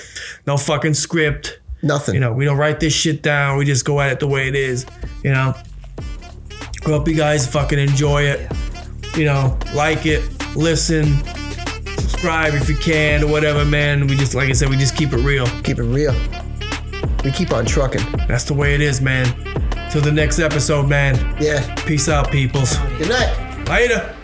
No fucking script. Nothing. We don't write this shit down. We just go at it the way it is. Hope you guys fucking enjoy it. You know, like it, listen, subscribe if you can, or whatever, man. We just, like I said, we just keep it real. Keep it real. We keep on trucking. That's the way it is, man. Till the next episode, man. Yeah. Peace out, peoples. Good night. Later.